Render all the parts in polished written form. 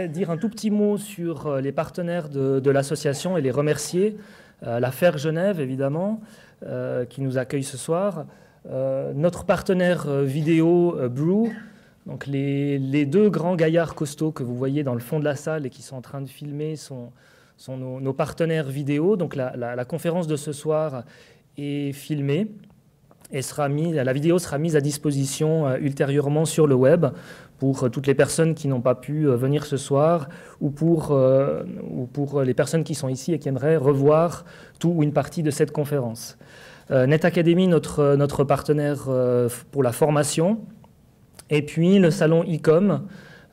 voudrais dire un tout petit mot sur les partenaires de l'association et les remercier. La FER Genève, évidemment, qui nous accueille ce soir. Notre partenaire vidéo, Brew. Donc les deux grands gaillards costauds que vous voyez dans le fond de la salle et qui sont en train de filmer sont nos partenaires vidéo. Donc la conférence de ce soir est filmée et la vidéo sera mise à disposition ultérieurement sur le web pour toutes les personnes qui n'ont pas pu venir ce soir ou pour les personnes qui sont ici et qui aimeraient revoir tout ou une partie de cette conférence. Net Academy, notre partenaire pour la formation, et puis le salon ICOM,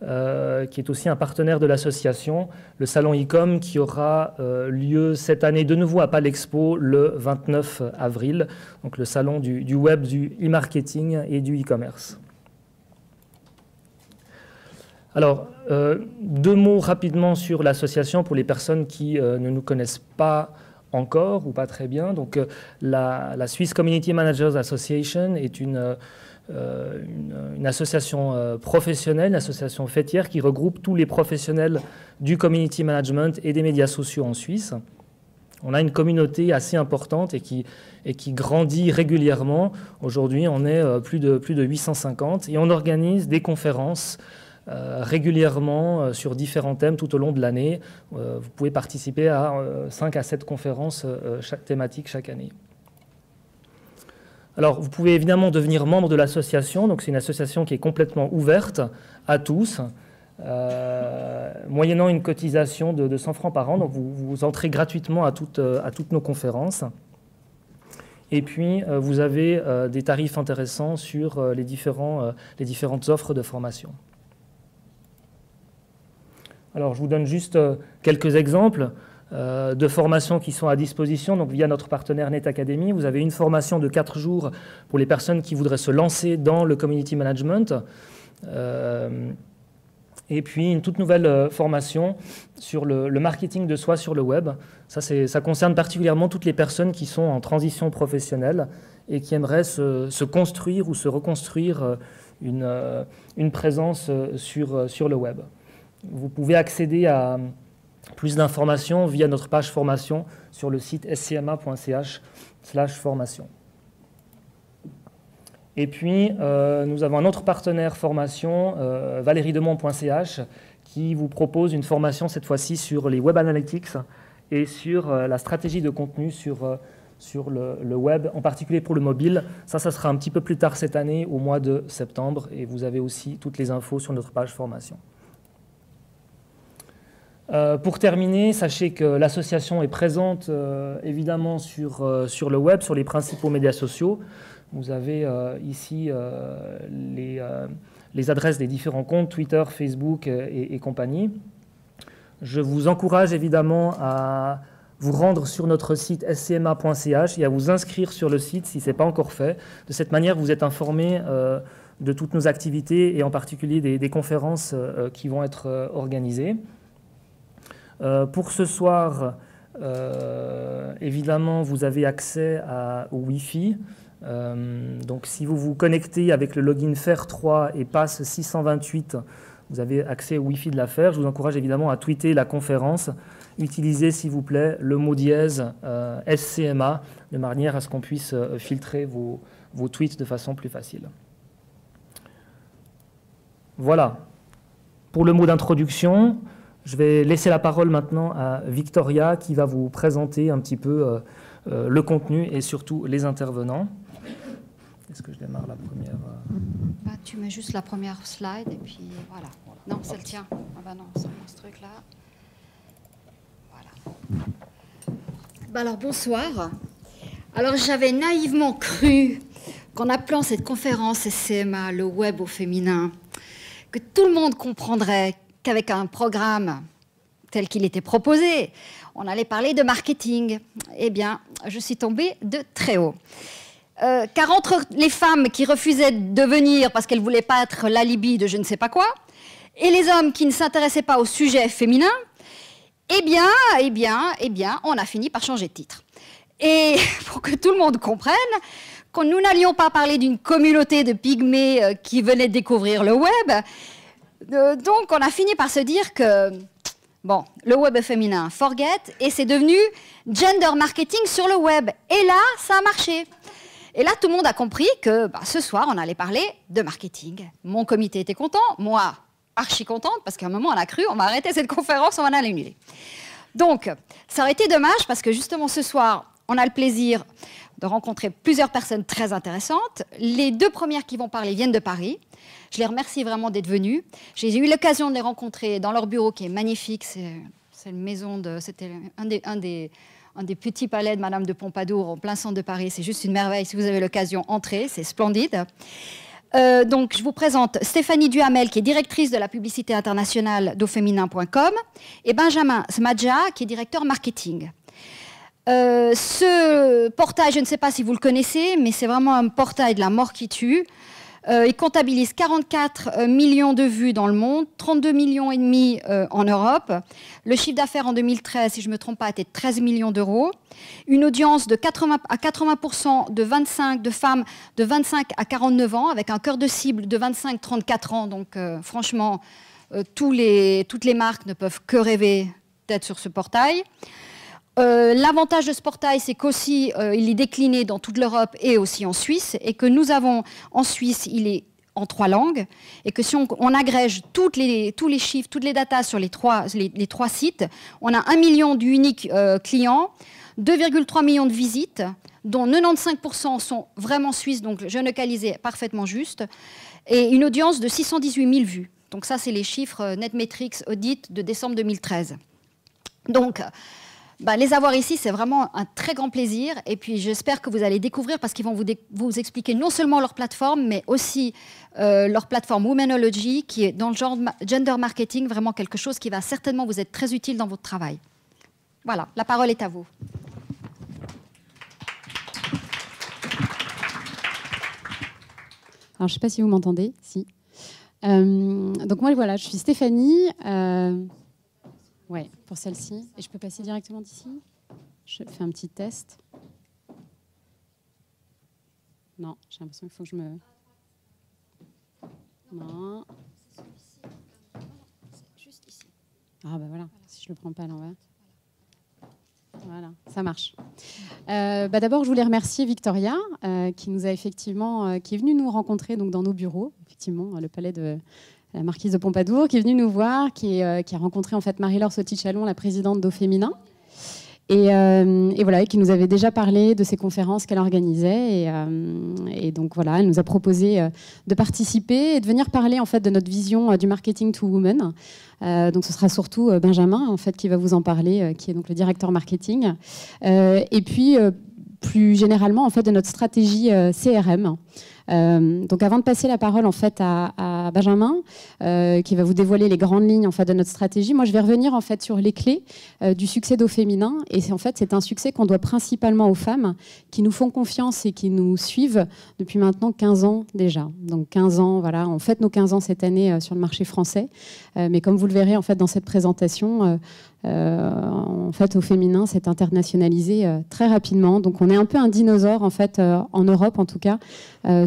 qui est aussi un partenaire de l'association, le salon ICOM qui aura lieu cette année de nouveau à Palexpo le 29 avril, donc le salon du web, du e-marketing et du e-commerce. Alors, deux mots rapidement sur l'association pour les personnes qui ne nous connaissent pas encore ou pas très bien. Donc, la Swiss Community Managers Association est une association professionnelle, une association fêtière qui regroupe tous les professionnels du community management et des médias sociaux en Suisse. On a une communauté assez importante et qui grandit régulièrement. Aujourd'hui, on est plus de 850 et on organise des conférences régulièrement sur différents thèmes tout au long de l'année. Vous pouvez participer à 5 à 7 conférences thématiques chaque année. Alors, vous pouvez évidemment devenir membre de l'association. Donc, c'est une association qui est complètement ouverte à tous, moyennant une cotisation de 100 francs par an. Donc, vous entrez gratuitement à toutes nos conférences. Et puis, vous avez des tarifs intéressants sur les différentes offres de formation. Alors, je vous donne juste quelques exemples de formations qui sont à disposition. Donc, via notre partenaire Net Academy, vous avez une formation de 4 jours pour les personnes qui voudraient se lancer dans le community management. Et puis, une toute nouvelle formation sur le marketing de soi sur le web. Ça concerne particulièrement toutes les personnes qui sont en transition professionnelle et qui aimeraient se construire ou se reconstruire une présence sur le web. Vous pouvez accéder à plus d'informations via notre page formation sur le site scma.ch/formation. Et puis, nous avons un autre partenaire formation, valeriedemont.ch, qui vous propose une formation cette fois-ci sur les web analytics et sur la stratégie de contenu sur le web, en particulier pour le mobile. Ça sera un petit peu plus tard cette année, au mois de septembre, et vous avez aussi toutes les infos sur notre page formation. Pour terminer, sachez que l'association est présente évidemment sur le web, sur les principaux médias sociaux. Vous avez ici les adresses des différents comptes, Twitter, Facebook et compagnie. Je vous encourage évidemment à vous rendre sur notre site scma.ch et à vous inscrire sur le site si ce n'est pas encore fait. De cette manière, vous êtes informés de toutes nos activités et en particulier des conférences qui vont être organisées. Pour ce soir, évidemment, vous avez accès au Wi-Fi. Donc, si vous vous connectez avec le login FER3 et passe 628, vous avez accès au Wi-Fi de la FER. Je vous encourage évidemment à tweeter la conférence. Utilisez, s'il vous plaît, le mot dièse SCMA, de manière à ce qu'on puisse filtrer vos tweets de façon plus facile. Voilà. Pour le mot d'introduction, je vais laisser la parole maintenant à Victoria qui va vous présenter un petit peu le contenu et surtout les intervenants. Est-ce que je démarre la première Tu mets juste la première slide et puis voilà. Non, c'est le tien. Ah bah non, c'est ce truc-là. Voilà. Alors bonsoir. Alors j'avais naïvement cru qu'en appelant cette conférence SCMA, le web au féminin, que tout le monde comprendrait qu'avec un programme tel qu'il était proposé, on allait parler de marketing. Eh bien, je suis tombée de très haut. Car entre les femmes qui refusaient de venir parce qu'elles ne voulaient pas être l'alibi de je ne sais pas quoi, et les hommes qui ne s'intéressaient pas au sujet féminin, eh bien, on a fini par changer de titre. Et pour que tout le monde comprenne, que nous n'allions pas parler d'une communauté de pygmées qui venaient découvrir le web, Donc, on a fini par se dire que, bon, le web est féminin, forget, et c'est devenu gender marketing sur le web. Et là, ça a marché. Et là, tout le monde a compris que ce soir, on allait parler de marketing. Mon comité était content, moi, archi contente, parce qu'à un moment, on a cru, on va arrêter cette conférence, on va l'annuler. Donc, ça aurait été dommage, parce que justement, ce soir, on a le plaisir de rencontrer plusieurs personnes très intéressantes. Les 2 premières qui vont parler viennent de Paris. Je les remercie vraiment d'être venus. J'ai eu l'occasion de les rencontrer dans leur bureau qui est magnifique. C'est une maison de... C'était un des petits palais de Madame de Pompadour en plein centre de Paris. C'est juste une merveille. Si vous avez l'occasion, entrez. C'est splendide. Donc, je vous présente Stéphanie Duhamel, qui est directrice de la publicité internationale d'Auféminin.com, et Benjamin Smadja, qui est directeur marketing. Ce portail, je ne sais pas si vous le connaissez, mais c'est vraiment un portail de la mort qui tue. Il comptabilise 44 millions de vues dans le monde, 32 millions et demi en Europe. Le chiffre d'affaires en 2013, si je ne me trompe pas, était de 13 millions d'euros. Une audience de 80% de femmes de 25 à 49 ans, avec un cœur de cible de 25-34 ans. Donc franchement, toutes les marques ne peuvent que rêver d'être sur ce portail. L'avantage de ce portail, c'est qu'aussi, il est décliné dans toute l'Europe et aussi en Suisse, et que nous avons, en Suisse, il est en 3 langues, et que si on agrège tous les chiffres, toutes les datas sur les trois sites, on a 1 million d'uniques clients, 2,3 millions de visites, dont 95% sont vraiment suisses, donc je localisais parfaitement juste, et une audience de 618 000 vues. Donc ça, c'est les chiffres Netmetrics Audit de décembre 2013. Donc, les avoir ici, c'est vraiment un très grand plaisir. Et puis, j'espère que vous allez découvrir, parce qu'ils vont vous expliquer non seulement leur plateforme, mais aussi leur plateforme Womenology, qui est dans le genre gender marketing, vraiment quelque chose qui va certainement vous être très utile dans votre travail. Voilà, la parole est à vous. Alors, je ne sais pas si vous m'entendez. Si. Donc, moi, voilà, je suis Stéphanie. Ouais, pour celle-ci. Et je peux passer directement d'ici? Je fais un petit test. Non, j'ai l'impression qu'il faut que je me... Non. Juste ici. Ah ben voilà, si je ne le prends pas à l'envers. Voilà, ça marche. D'abord, je voulais remercier Victoria, qui nous a effectivement, qui est venue nous rencontrer donc, dans nos bureaux, effectivement, le palais de... la marquise de Pompadour, qui est venue nous voir, qui a rencontré en fait Marie-Laure Sauty-Chalon, la présidente d'Auféminin, et voilà, qui nous avait déjà parlé de ces conférences qu'elle organisait, et donc voilà, elle nous a proposé de participer et de venir parler en fait de notre vision du marketing to women. Donc ce sera surtout Benjamin en fait qui va vous en parler, qui est donc le directeur marketing, et puis plus généralement en fait de notre stratégie CRM. Donc avant de passer la parole en fait à Benjamin, qui va vous dévoiler les grandes lignes en fait de notre stratégie, moi je vais revenir en fait sur les clés du succès d'Auféminin. Et c'est un succès qu'on doit principalement aux femmes qui nous font confiance et qui nous suivent depuis maintenant 15 ans déjà. Donc 15 ans, voilà, on fête nos 15 ans cette année sur le marché français. Mais comme vous le verrez en fait dans cette présentation, en fait, Auféminin s'est internationalisé très rapidement. Donc, on est un peu un dinosaure, en fait, en Europe, en tout cas,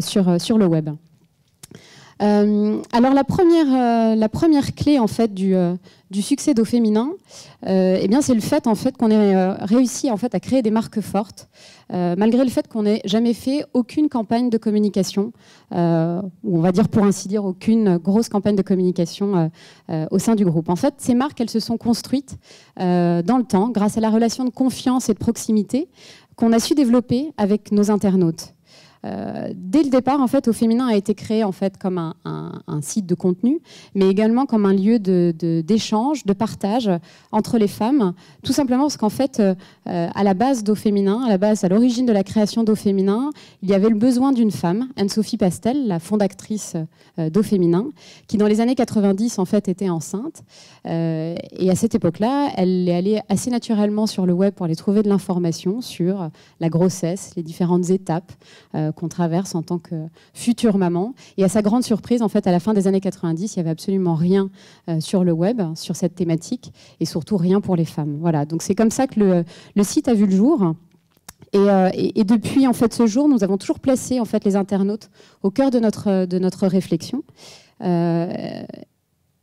sur le web. Alors, la première clé, en fait, du succès d'Auféminin, eh bien, c'est le fait, en fait, qu'on ait réussi, en fait, à créer des marques fortes, malgré le fait qu'on n'ait jamais fait aucune campagne de communication, ou on va dire, pour ainsi dire, aucune grosse campagne de communication au sein du groupe. En fait, ces marques, elles se sont construites dans le temps, grâce à la relation de confiance et de proximité qu'on a su développer avec nos internautes. Dès le départ, en fait, Auféminin a été créé en fait comme un site de contenu, mais également comme un lieu d'échange, de partage entre les femmes, tout simplement parce qu'en fait, à la base d'Auféminin, à l'origine de la création d'Auféminin, il y avait le besoin d'une femme, Anne-Sophie Pastel, la fondatrice d'Auféminin, qui dans les années 90 en fait était enceinte, et à cette époque-là, elle est allée assez naturellement sur le web pour aller trouver de l'information sur la grossesse, les différentes étapes qu'on traverse en tant que future maman. Et à sa grande surprise, en fait, à la fin des années 90, il n'y avait absolument rien sur le web, sur cette thématique, et surtout rien pour les femmes. Voilà. Donc c'est comme ça que le site a vu le jour. Et depuis en fait, ce jour, nous avons toujours placé en fait, les internautes au cœur de notre réflexion.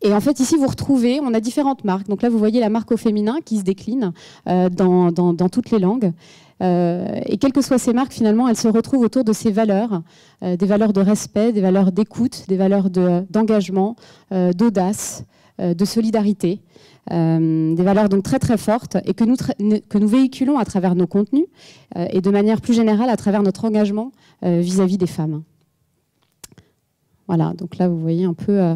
Et en fait, ici, vous retrouvez, on a différentes marques. Donc là, vous voyez la marque au féminin qui se décline dans toutes les langues. Et quelles que soient ces marques, finalement, elles se retrouvent autour de ces valeurs, des valeurs de respect, des valeurs d'écoute, des valeurs d'engagement, d'audace, de solidarité, des valeurs donc très très fortes et que nous véhiculons à travers nos contenus et de manière plus générale à travers notre engagement vis-à-vis des femmes. Voilà, donc là, vous voyez un peu...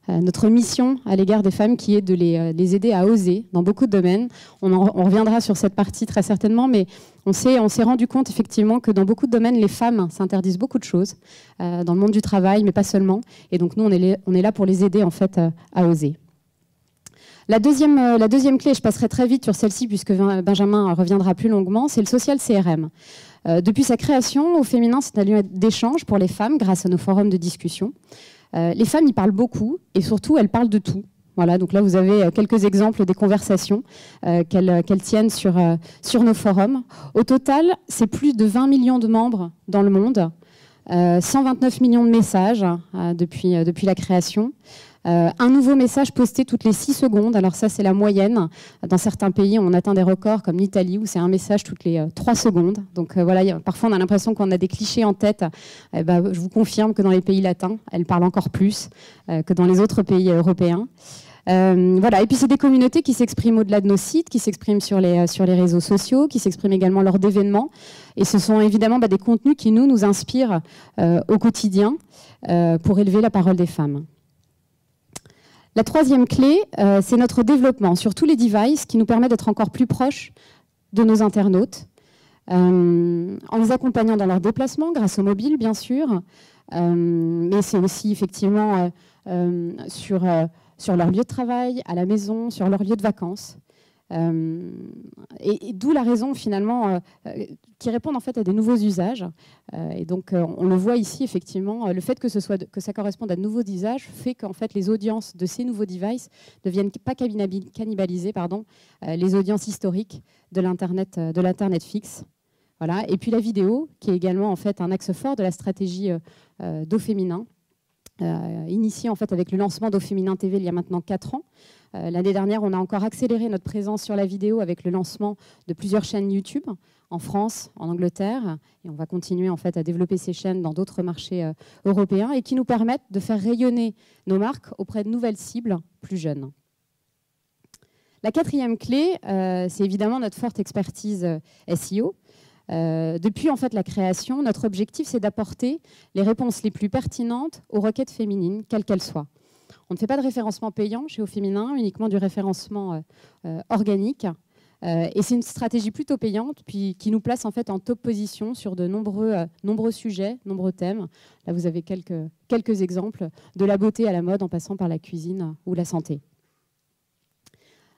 notre mission à l'égard des femmes qui est de les aider à oser dans beaucoup de domaines. On reviendra sur cette partie très certainement, mais on s'est rendu compte effectivement que dans beaucoup de domaines, les femmes s'interdisent beaucoup de choses, dans le monde du travail, mais pas seulement. Et donc nous, on est là pour les aider en fait à oser. La deuxième clé, je passerai très vite sur celle-ci puisque Benjamin reviendra plus longuement, c'est le social CRM. Depuis sa création, au féminin, c'est un lieu d'échange pour les femmes grâce à nos forums de discussion. Les femmes y parlent beaucoup et surtout, elles parlent de tout. Voilà, donc là, vous avez quelques exemples des conversations qu'elles tiennent sur nos forums. Au total, c'est plus de 20 millions de membres dans le monde, 129 millions de messages depuis la création. Un nouveau message posté toutes les 6 secondes. Alors ça, c'est la moyenne. Dans certains pays, on atteint des records comme l'Italie où c'est un message toutes les 3 secondes. Donc voilà, parfois on a l'impression qu'on a des clichés en tête. Je vous confirme que dans les pays latins, elles parlent encore plus que dans les autres pays européens. Voilà. Et puis c'est des communautés qui s'expriment au-delà de nos sites, qui s'expriment sur les réseaux sociaux, qui s'expriment également lors d'événements. Et ce sont évidemment des contenus qui nous inspirent au quotidien pour élever la parole des femmes. La troisième clé, c'est notre développement sur tous les devices qui nous permet d'être encore plus proches de nos internautes, en les accompagnant dans leurs déplacements, grâce au mobile bien sûr, mais c'est aussi effectivement sur leur lieu de travail, à la maison, sur leur lieu de vacances. Et d'où la raison finalement qui répondent en fait à des nouveaux usages. Et donc on le voit ici effectivement, le fait que ça corresponde à de nouveaux usages fait qu'en fait les audiences de ces nouveaux devices ne viennent pas cannibaliser les audiences historiques de l'internet fixe. Voilà. Et puis la vidéo qui est également en fait un axe fort de la stratégie d'Au Féminin. Initié en fait avec le lancement d'Au Féminin TV il y a maintenant 4 ans. L'année dernière, on a encore accéléré notre présence sur la vidéo avec le lancement de plusieurs chaînes YouTube en France, en Angleterre, et on va continuer en fait à développer ces chaînes dans d'autres marchés européens et qui nous permettent de faire rayonner nos marques auprès de nouvelles cibles plus jeunes. La quatrième clé, c'est évidemment notre forte expertise SEO. Depuis en fait la création, notre objectif c'est d'apporter les réponses les plus pertinentes aux requêtes féminines, quelles qu'elles soient. On ne fait pas de référencement payant chez Au Féminin, uniquement du référencement organique. Et c'est une stratégie plutôt payante, puis qui nous place en fait en top position sur de nombreux sujets, nombreux thèmes. Là, vous avez quelques exemples, de la beauté à la mode, en passant par la cuisine ou la santé.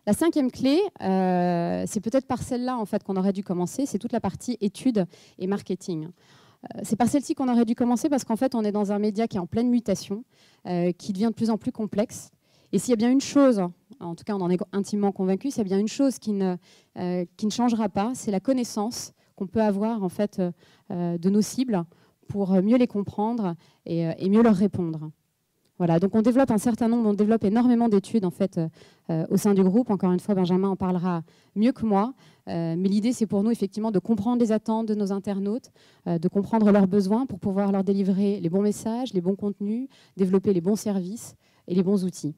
La cinquième clé, c'est peut-être par celle-là en fait qu'on aurait dû commencer, c'est toute la partie études et marketing. C'est par celle-ci qu'on aurait dû commencer parce qu'en fait, on est dans un média qui est en pleine mutation, qui devient de plus en plus complexe. Et s'il y a bien une chose, en tout cas on en est intimement convaincu, s'il y a bien une chose qui ne changera pas, c'est la connaissance qu'on peut avoir en fait, de nos cibles pour mieux les comprendre et mieux leur répondre. Voilà, donc on développe énormément d'études en fait, au sein du groupe. Encore une fois, Benjamin en parlera mieux que moi. Mais l'idée, c'est pour nous effectivement de comprendre les attentes de nos internautes, de comprendre leurs besoins pour pouvoir leur délivrer les bons messages, les bons contenus, développer les bons services et les bons outils.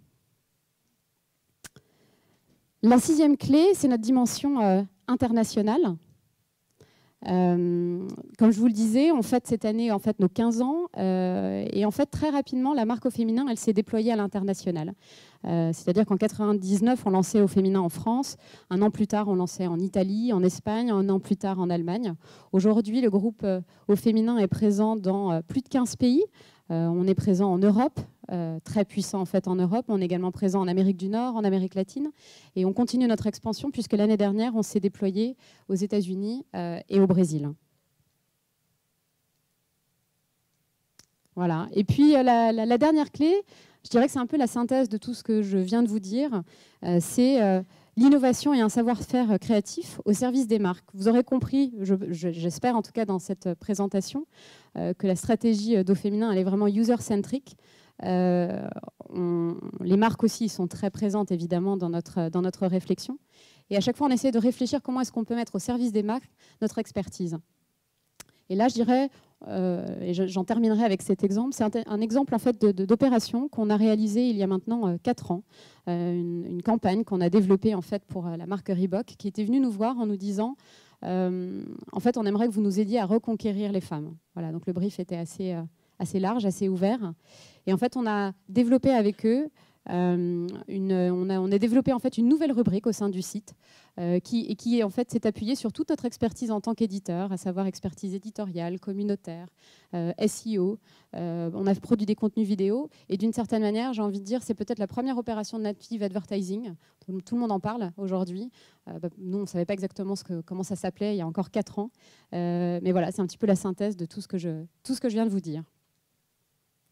La sixième clé, c'est notre dimension internationale. Comme je vous le disais, on fête cette année en fait, nos 15 ans et en fait très rapidement la marque Au Féminin elle s'est déployée à l'international. C'est-à-dire qu'en 99 on lançait Au Féminin en France, un an plus tard on lançait en Italie, en Espagne, un an plus tard en Allemagne. Aujourd'hui le groupe Au Féminin est présent dans plus de 15 pays. On est présent en Europe, très puissant en fait en Europe. On est également présent en Amérique du Nord, en Amérique latine. Et on continue notre expansion puisque l'année dernière, on s'est déployé aux États-Unis et au Brésil. Voilà. Et puis la dernière clé, je dirais que c'est un peu la synthèse de tout ce que je viens de vous dire. C'est l'innovation et un savoir-faire créatif au service des marques. Vous aurez compris, j'espère en tout cas dans cette présentation, que la stratégie d'Au Féminin elle est vraiment user-centric. Les marques aussi sont très présentes évidemment dans notre réflexion. Et à chaque fois, on essaie de réfléchir comment est-ce qu'on peut mettre au service des marques notre expertise. Et là, je dirais, et j'en terminerai avec cet exemple, c'est un exemple en fait d'opération qu'on a réalisé il y a maintenant 4 ans, une campagne qu'on a développée en fait pour la marque Reebok, qui était venue nous voir en nous disant, en fait, on aimerait que vous nous aidiez à reconquérir les femmes. Voilà, donc le brief était assez large, assez ouvert. Et en fait, on a développé avec eux, on a développé en fait une nouvelle rubrique au sein du site qui en fait s'est appuyée sur toute notre expertise en tant qu'éditeur, à savoir expertise éditoriale, communautaire, SEO. On a produit des contenus vidéo et d'une certaine manière, j'ai envie de dire, c'est peut-être la première opération de native advertising. Tout le monde en parle aujourd'hui. Nous, on ne savait pas exactement comment ça s'appelait il y a encore 4 ans. Mais voilà, c'est un petit peu la synthèse de tout ce que je viens de vous dire.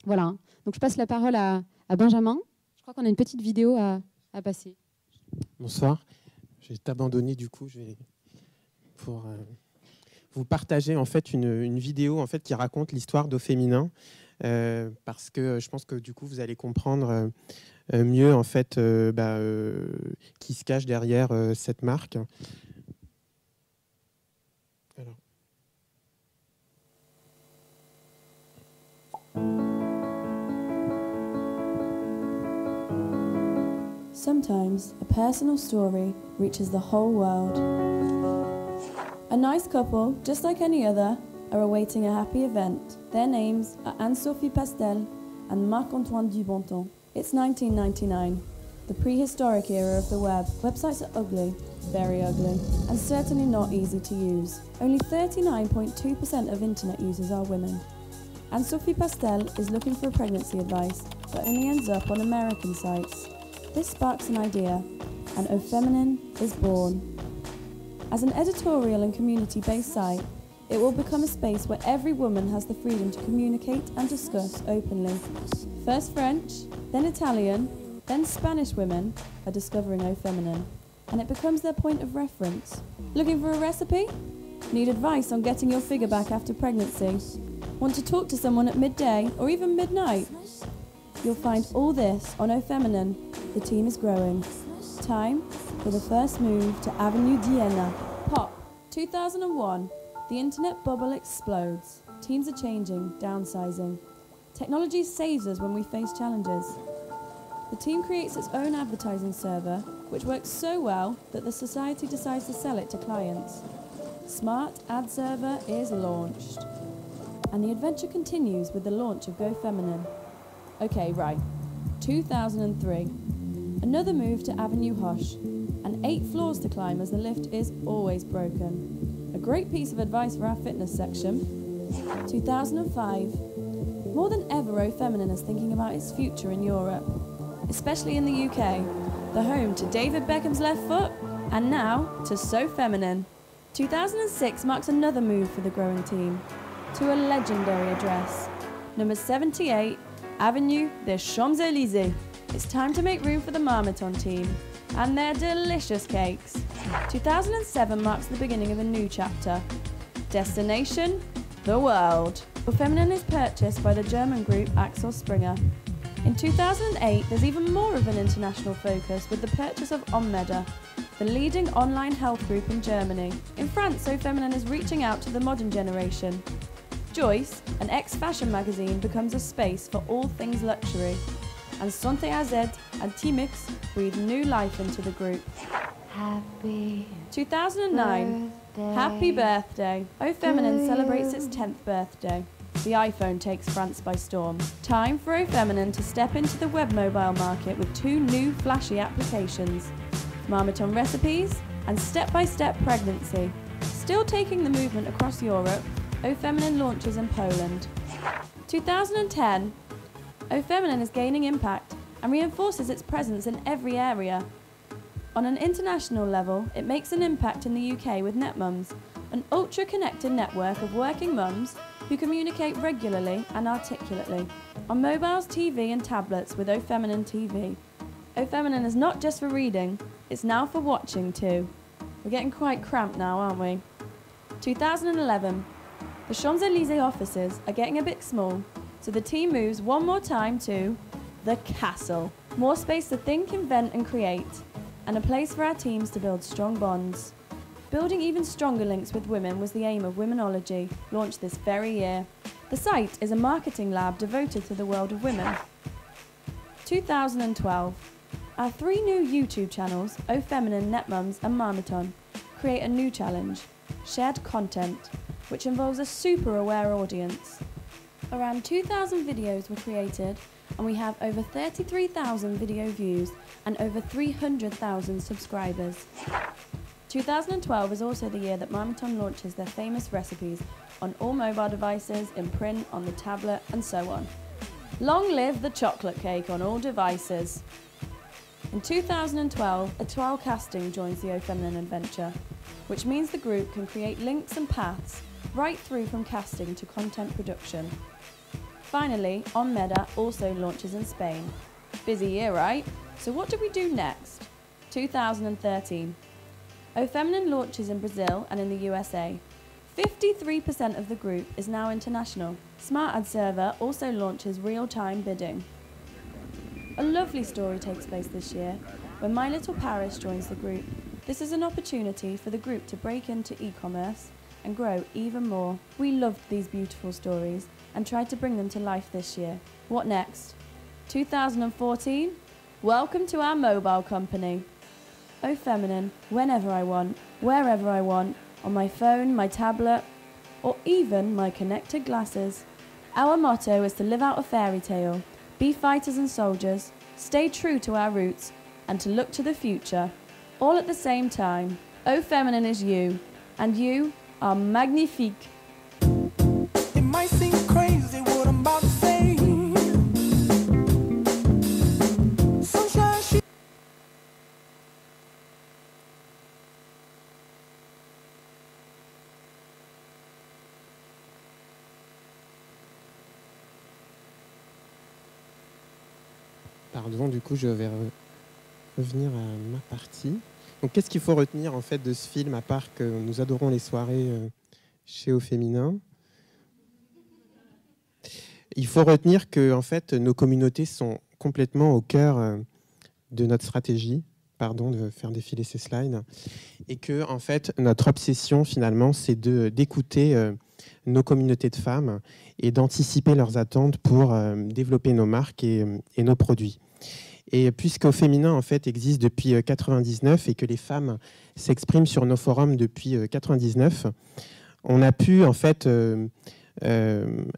Voilà. Donc je passe la parole à Benjamin. Je crois qu'on a une petite vidéo à passer. Bonsoir. Je vais t'abandonner du coup. Je vais pour vous partager en fait une vidéo en fait qui raconte l'histoire d'Au Féminin parce que je pense que du coup vous allez comprendre mieux en fait qui se cache derrière cette marque. Alors. Sometimes a personal story reaches the whole world. A nice couple, just like any other, are awaiting a happy event. Their names are Anne-Sophie Pastel and Marc-Antoine Dubonton. It's 1999, the prehistoric era of the web. Websites are ugly, very ugly, and certainly not easy to use. Only 39.2% of internet users are women. Anne-Sophie Pastel is looking for pregnancy advice, but only ends up on American sites. This sparks an idea, and Au Féminin is born. As an editorial and community-based site, it will become a space where every woman has the freedom to communicate and discuss openly. First French, then Italian, then Spanish women are discovering Au Féminin, and it becomes their point of reference. Looking for a recipe? Need advice on getting your figure back after pregnancy? Want to talk to someone at midday or even midnight? You'll find all this on Au Féminin. The team is growing. Time for the first move to Avenue d'Iéna. Pop, 2001. The internet bubble explodes. Teams are changing, downsizing. Technology saves us when we face challenges. The team creates its own advertising server, which works so well that the society decides to sell it to clients. Smart Ad Server is launched. And the adventure continues with the launch of Go Féminin. Okay, right. 2003. Another move to Avenue Hoche, and 8 floors to climb as the lift is always broken. A great piece of advice for our fitness section. 2005. More than ever, Au Féminin is thinking about its future in Europe, especially in the UK, the home to David Beckham's left foot, and now to So Feminine. 2006 marks another move for the growing team, to a legendary address, number 78, Avenue des Champs-Élysées. It's time to make room for the Marmiton team and their delicious cakes. 2007 marks the beginning of a new chapter. Destination, the world. Au Féminin is purchased by the German group Axel Springer. In 2008, there's even more of an international focus with the purchase of Onmeda, the leading online health group in Germany. In France, Au Féminin is reaching out to the modern generation. Joyce, an ex-fashion magazine, becomes a space for all things luxury. And Santé AZ and Timix breathe new life into the group. Happy 2009. birthday. Happy birthday. Au Féminin celebrates its 10th birthday. The iPhone takes France by storm. Time for Au Féminin to step into the web mobile market with 2 new flashy applications. Marmiton recipes and step-by-step pregnancy. Still taking the movement across Europe, Au Féminin launches in Poland. 2010. Au Féminin is gaining impact and reinforces its presence in every area. On an international level, it makes an impact in the UK with NetMums, an ultra-connected network of working mums who communicate regularly and articulately. On mobiles, TV and tablets with Au Féminin TV. Au Féminin is not just for reading, it's now for watching too. We're getting quite cramped now, aren't we? 2011. The Champs-Élysées offices are getting a bit small, So the team moves one more time to the castle. More space to think, invent and create, and a place for our teams to build strong bonds. Building even stronger links with women was the aim of Womenology, launched this very year. The site is a marketing lab devoted to the world of women. 2012. Our 3 new YouTube channels, O Feminine, Netmums and Marmaton, create a new challenge, shared content, which involves a super aware audience. Around 2,000 videos were created and we have over 33,000 video views and over 300,000 subscribers. 2012 is also the year that Marmaton launches their famous recipes on all mobile devices, in print, on the tablet and so on. Long live the chocolate cake on all devices. In 2012, Etoile Casting joins the O Feminine adventure, which means the group can create links and paths right through from casting to content production. Finally, On Meda also launches in Spain. Busy year, right? So what do we do next? 2013. O Feminine launches in Brazil and in the USA. 53% of the group is now international. Smart Ad Server also launches real-time bidding. A lovely story takes place this year when My Little Paris joins the group. This is an opportunity for the group to break into e-commerce and grow even more. We loved these beautiful stories and tried to bring them to life this year. What next? 2014? Welcome to our mobile company. O Feminine, whenever I want, wherever I want, on my phone, my tablet, or even my connected glasses. Our motto is to live out a fairy tale, be fighters and soldiers, stay true to our roots, and to look to the future, all at the same time. O Feminine is you, and you are magnifique. It might seem crazy what I'm about to say. Sunshine, Pardon, du coup, je vais revenir à ma partie. Donc, qu'est-ce qu'il faut retenir en fait de ce film, à part que nous adorons les soirées chez Au Féminin? Il faut retenir que en fait, nos communautés sont complètement au cœur de notre stratégie. Pardon de faire défiler ces slides. Et que en fait, notre obsession finalement, c'est d'écouter nos communautés de femmes et d'anticiper leurs attentes pour développer nos marques et nos produits. Et puisqu'Au Féminin en fait existe depuis 1999 et que les femmes s'expriment sur nos forums depuis 1999, on a pu en fait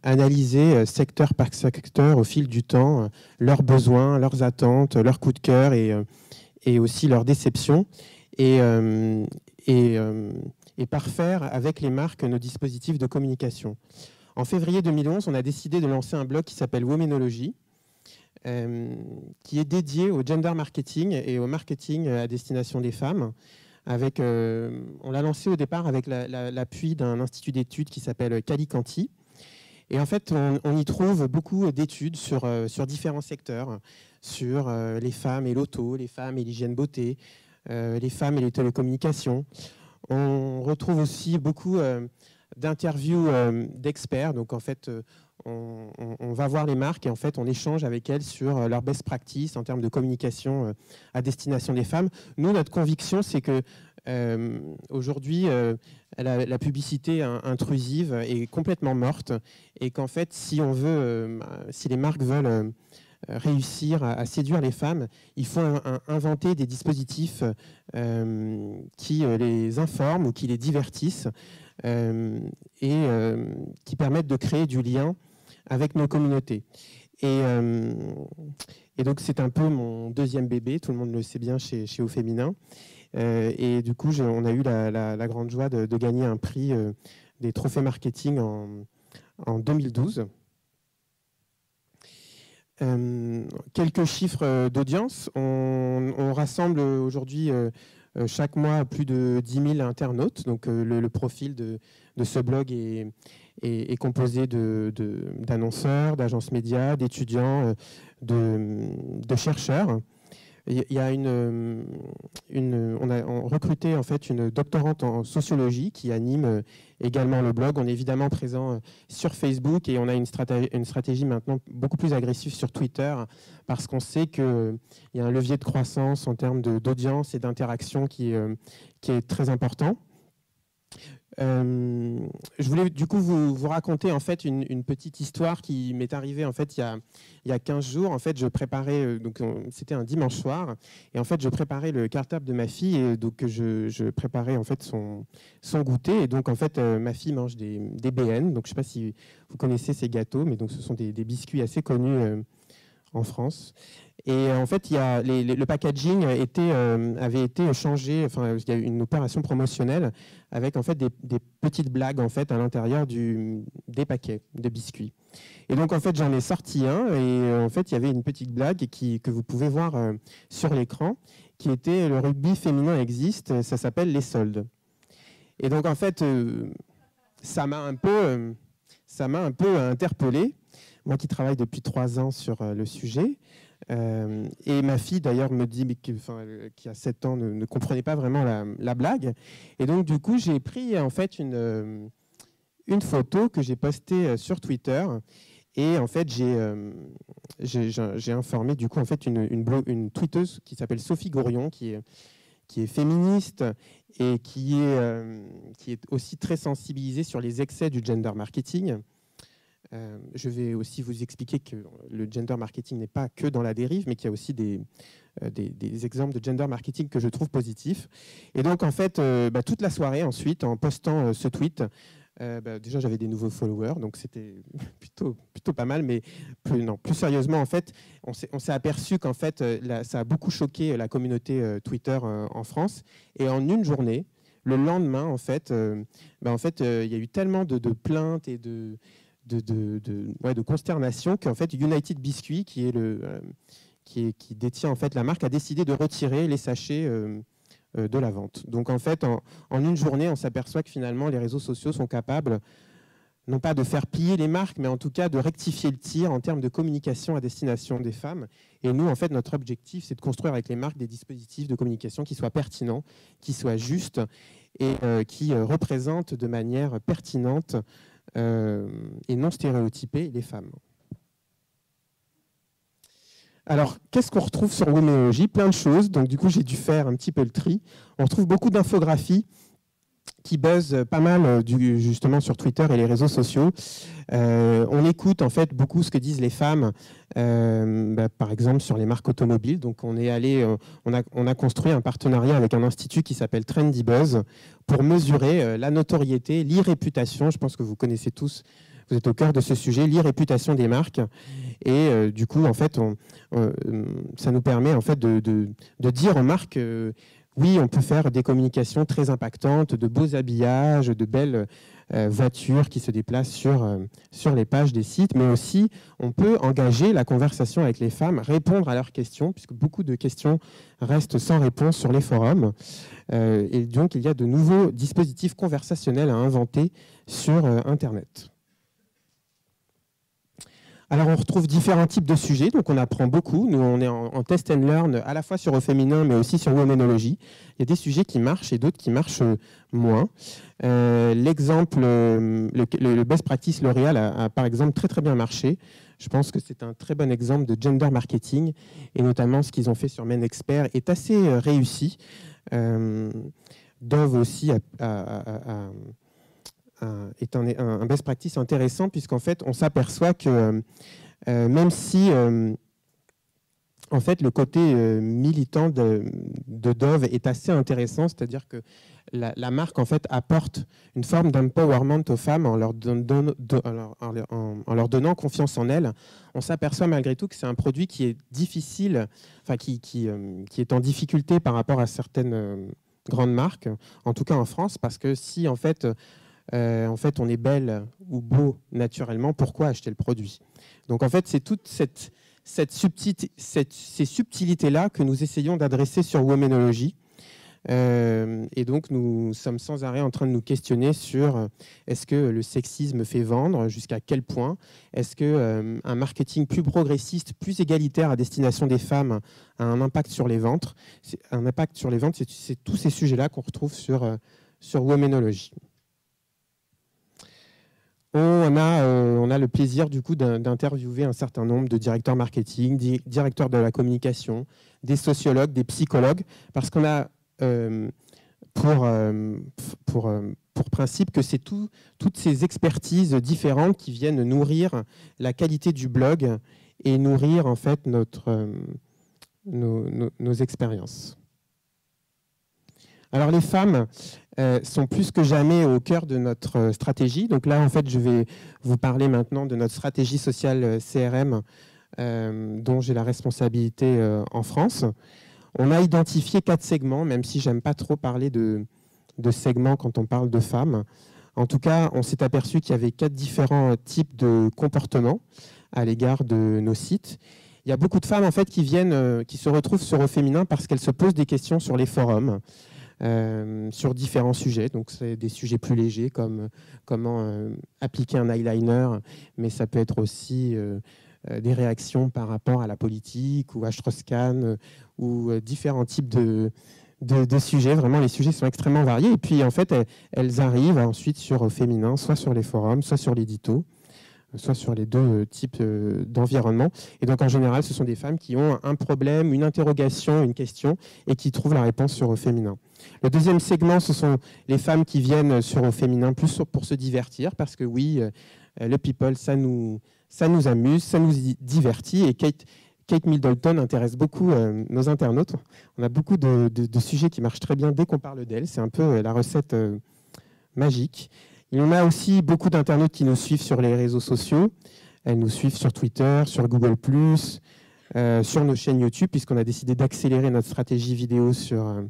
analyser secteur par secteur au fil du temps leurs besoins, leurs attentes, leurs coups de cœur et aussi leurs déceptions et parfaire avec les marques nos dispositifs de communication. En février 2011, on a décidé de lancer un blog qui s'appelle Womenology, qui est dédié au gender marketing et au marketing à destination des femmes. On l'a lancé au départ avec l'appui d'un institut d'études qui s'appelle Calicanti. Et en fait, on y trouve beaucoup d'études sur différents secteurs, sur les femmes et l'auto, les femmes et l'hygiène beauté, les femmes et les télécommunications. On retrouve aussi beaucoup d'interviews d'experts. Donc en fait, on va voir les marques et en fait, on échange avec elles sur leurs best practices en termes de communication à destination des femmes. Nous, notre conviction, c'est que aujourd'hui, la publicité intrusive est complètement morte et qu'en fait, si les marques veulent réussir à séduire les femmes, il faut inventer des dispositifs qui les informent ou qui les divertissent et qui permettent de créer du lien avec nos communautés. Et donc, c'est un peu mon deuxième bébé, tout le monde le sait bien chez Au Féminin. Et du coup, on a eu la grande joie de gagner un prix des trophées marketing en 2012. Quelques chiffres d'audience. On rassemble aujourd'hui chaque mois plus de 10 000 internautes. Donc le profil de ce blog est composé d'annonceurs, d'agences médias, d'étudiants, de chercheurs. Il y a une on a recruté en fait une doctorante en sociologie qui anime également le blog. On est évidemment présent sur Facebook et on a une stratégie maintenant beaucoup plus agressive sur Twitter parce qu'on sait qu'il y a un levier de croissance en termes d'audience et d'interaction qui est très important. Je voulais du coup vous raconter en fait une petite histoire qui m'est arrivée en fait il y a 15 jours. En fait, je préparais c'était un dimanche soir et en fait je préparais le cartable de ma fille et donc je préparais en fait son goûter et donc en fait ma fille mange des BN. Donc je sais pas si vous connaissez ces gâteaux, mais donc ce sont des biscuits assez connus en France. Et en fait, le packaging avait été changé. Enfin, il y a eu une opération promotionnelle avec en fait des petites blagues en fait à l'intérieur des paquets de biscuits. Et donc en fait, j'en ai sorti un et en fait, il y avait une petite blague que vous pouvez voir sur l'écran, qui était le rugby féminin existe. Ça s'appelle les soldes. Et donc en fait, ça m'a un peu interpellé. Moi qui travaille depuis 3 ans sur le sujet. Et ma fille d'ailleurs me dit qui a 7 ans ne comprenait pas vraiment la blague et donc du coup j'ai pris en fait une photo que j'ai postée sur Twitter et en fait j'ai informé du coup en fait une tweeteuse qui s'appelle Sophie Gorion qui est féministe et qui est aussi très sensibilisée sur les excès du gender marketing. Je vais aussi vous expliquer que le gender marketing n'est pas que dans la dérive, mais qu'il y a aussi des exemples de gender marketing que je trouve positifs. Et donc, en fait, toute la soirée, ensuite, en postant ce tweet, déjà, j'avais des nouveaux followers, donc c'était plutôt pas mal. Mais plus sérieusement, en fait, on s'est aperçu qu'en fait, ça a beaucoup choqué la communauté Twitter en France. Et en une journée, le lendemain, en fait, il y a eu tellement de plaintes et de consternation qu'en fait United Biscuit qui détient en fait la marque a décidé de retirer les sachets de la vente. Donc en fait en une journée on s'aperçoit que finalement les réseaux sociaux sont capables non pas de faire plier les marques mais en tout cas de rectifier le tir en termes de communication à destination des femmes. Et nous en fait notre objectif c'est de construire avec les marques des dispositifs de communication qui soient pertinents, qui soient justes et qui représentent de manière pertinente et non stéréotypées les femmes. Alors, qu'est-ce qu'on retrouve sur Womenology? Plein de choses. Donc, du coup, j'ai dû faire un petit peu le tri. On retrouve beaucoup d'infographies qui buzzent pas mal justement sur Twitter et les réseaux sociaux. On écoute en fait beaucoup ce que disent les femmes, par exemple sur les marques automobiles. Donc on a construit un partenariat avec un institut qui s'appelle Trendy Buzz pour mesurer la notoriété, l'e-réputation. Je pense que vous connaissez tous, vous êtes au cœur de ce sujet, l'e-réputation des marques. Et du coup, en fait, ça nous permet en fait de dire aux marques oui, on peut faire des communications très impactantes, de beaux habillages, de belles voitures qui se déplacent sur les pages des sites, mais aussi on peut engager la conversation avec les femmes, répondre à leurs questions, puisque beaucoup de questions restent sans réponse sur les forums. Et donc, il y a de nouveaux dispositifs conversationnels à inventer sur Internet. Alors, on retrouve différents types de sujets, donc on apprend beaucoup. Nous, on est en test and learn à la fois sur Au Féminin, mais aussi sur Womenology. Il y a des sujets qui marchent et d'autres qui marchent moins. L'exemple, le best practice L'Oréal a par exemple très très bien marché. Je pense que c'est un très bon exemple de gender marketing, et notamment ce qu'ils ont fait sur Men Expert est assez réussi. Dove aussi est un best practice intéressant, puisqu'en fait, on s'aperçoit que même si en fait, le côté militant de Dove est assez intéressant, c'est-à-dire que la marque en fait, apporte une forme d'empowerment aux femmes en leur donnant confiance en elles. On s'aperçoit malgré tout que c'est un produit qui est difficile, enfin, qui est en difficulté par rapport à certaines grandes marques, en tout cas en France, parce que si en fait, on est belle ou beau naturellement, pourquoi acheter le produit? Donc en fait, c'est toute ces subtilités-là que nous essayons d'adresser sur Womenology. Et donc, nous sommes sans arrêt en train de nous questionner sur est-ce que le sexisme fait vendre, jusqu'à quel point, est-ce qu'un marketing plus progressiste, plus égalitaire à destination des femmes a un impact sur les ventes. C'est tous ces sujets-là qu'on retrouve sur Womenology. On a le plaisir du coup d'interviewer un certain nombre de directeurs marketing, directeurs de la communication, des sociologues, des psychologues, parce qu'on a pour principe que c'est toutes ces expertises différentes qui viennent nourrir la qualité du blog et nourrir en fait nos expériences. Alors les femmes sont plus que jamais au cœur de notre stratégie. Donc là, en fait, je vais vous parler maintenant de notre stratégie sociale CRM dont j'ai la responsabilité en France. On a identifié 4 segments, même si j'aime pas trop parler de segments quand on parle de femmes. En tout cas, on s'est aperçu qu'il y avait 4 différents types de comportements à l'égard de nos sites. Il y a beaucoup de femmes en fait qui se retrouvent sur Au Féminin parce qu'elles se posent des questions sur les forums. Sur différents sujets, donc c'est des sujets plus légers comme comment appliquer un eyeliner, mais ça peut être aussi des réactions par rapport à la politique ou à Strauss-Kahn ou différents types de sujets. Vraiment, les sujets sont extrêmement variés et puis en fait elles arrivent ensuite sur Au Féminin, soit sur les forums, soit sur l'édito, soit sur les 2 types d'environnement. Et donc, en général, ce sont des femmes qui ont un problème, une interrogation, une question, et qui trouvent la réponse sur Au Féminin. Le deuxième segment, ce sont les femmes qui viennent sur Au Féminin plus pour se divertir, parce que oui, le people, ça nous amuse, ça nous divertit, et Kate Middleton intéresse beaucoup nos internautes. On a beaucoup de sujets qui marchent très bien dès qu'on parle d'elle. C'est un peu la recette magique. Il y en a aussi beaucoup d'internautes qui nous suivent sur les réseaux sociaux. Elles nous suivent sur Twitter, sur Google+, sur nos chaînes YouTube, puisqu'on a décidé d'accélérer notre stratégie vidéo sur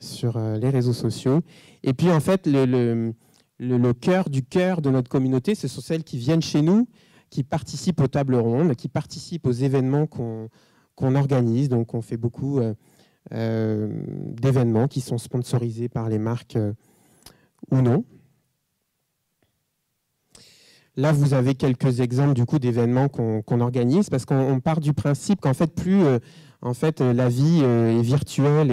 les réseaux sociaux. Et puis, en fait, le cœur du cœur de notre communauté, ce sont celles qui viennent chez nous, qui participent aux tables rondes, qui participent aux événements qu'on organise. Donc, on fait beaucoup d'événements qui sont sponsorisés par les marques ou non. Là, vous avez quelques exemples du coup d'événements qu'on organise, parce qu'on part du principe qu'en fait, plus la vie est virtuelle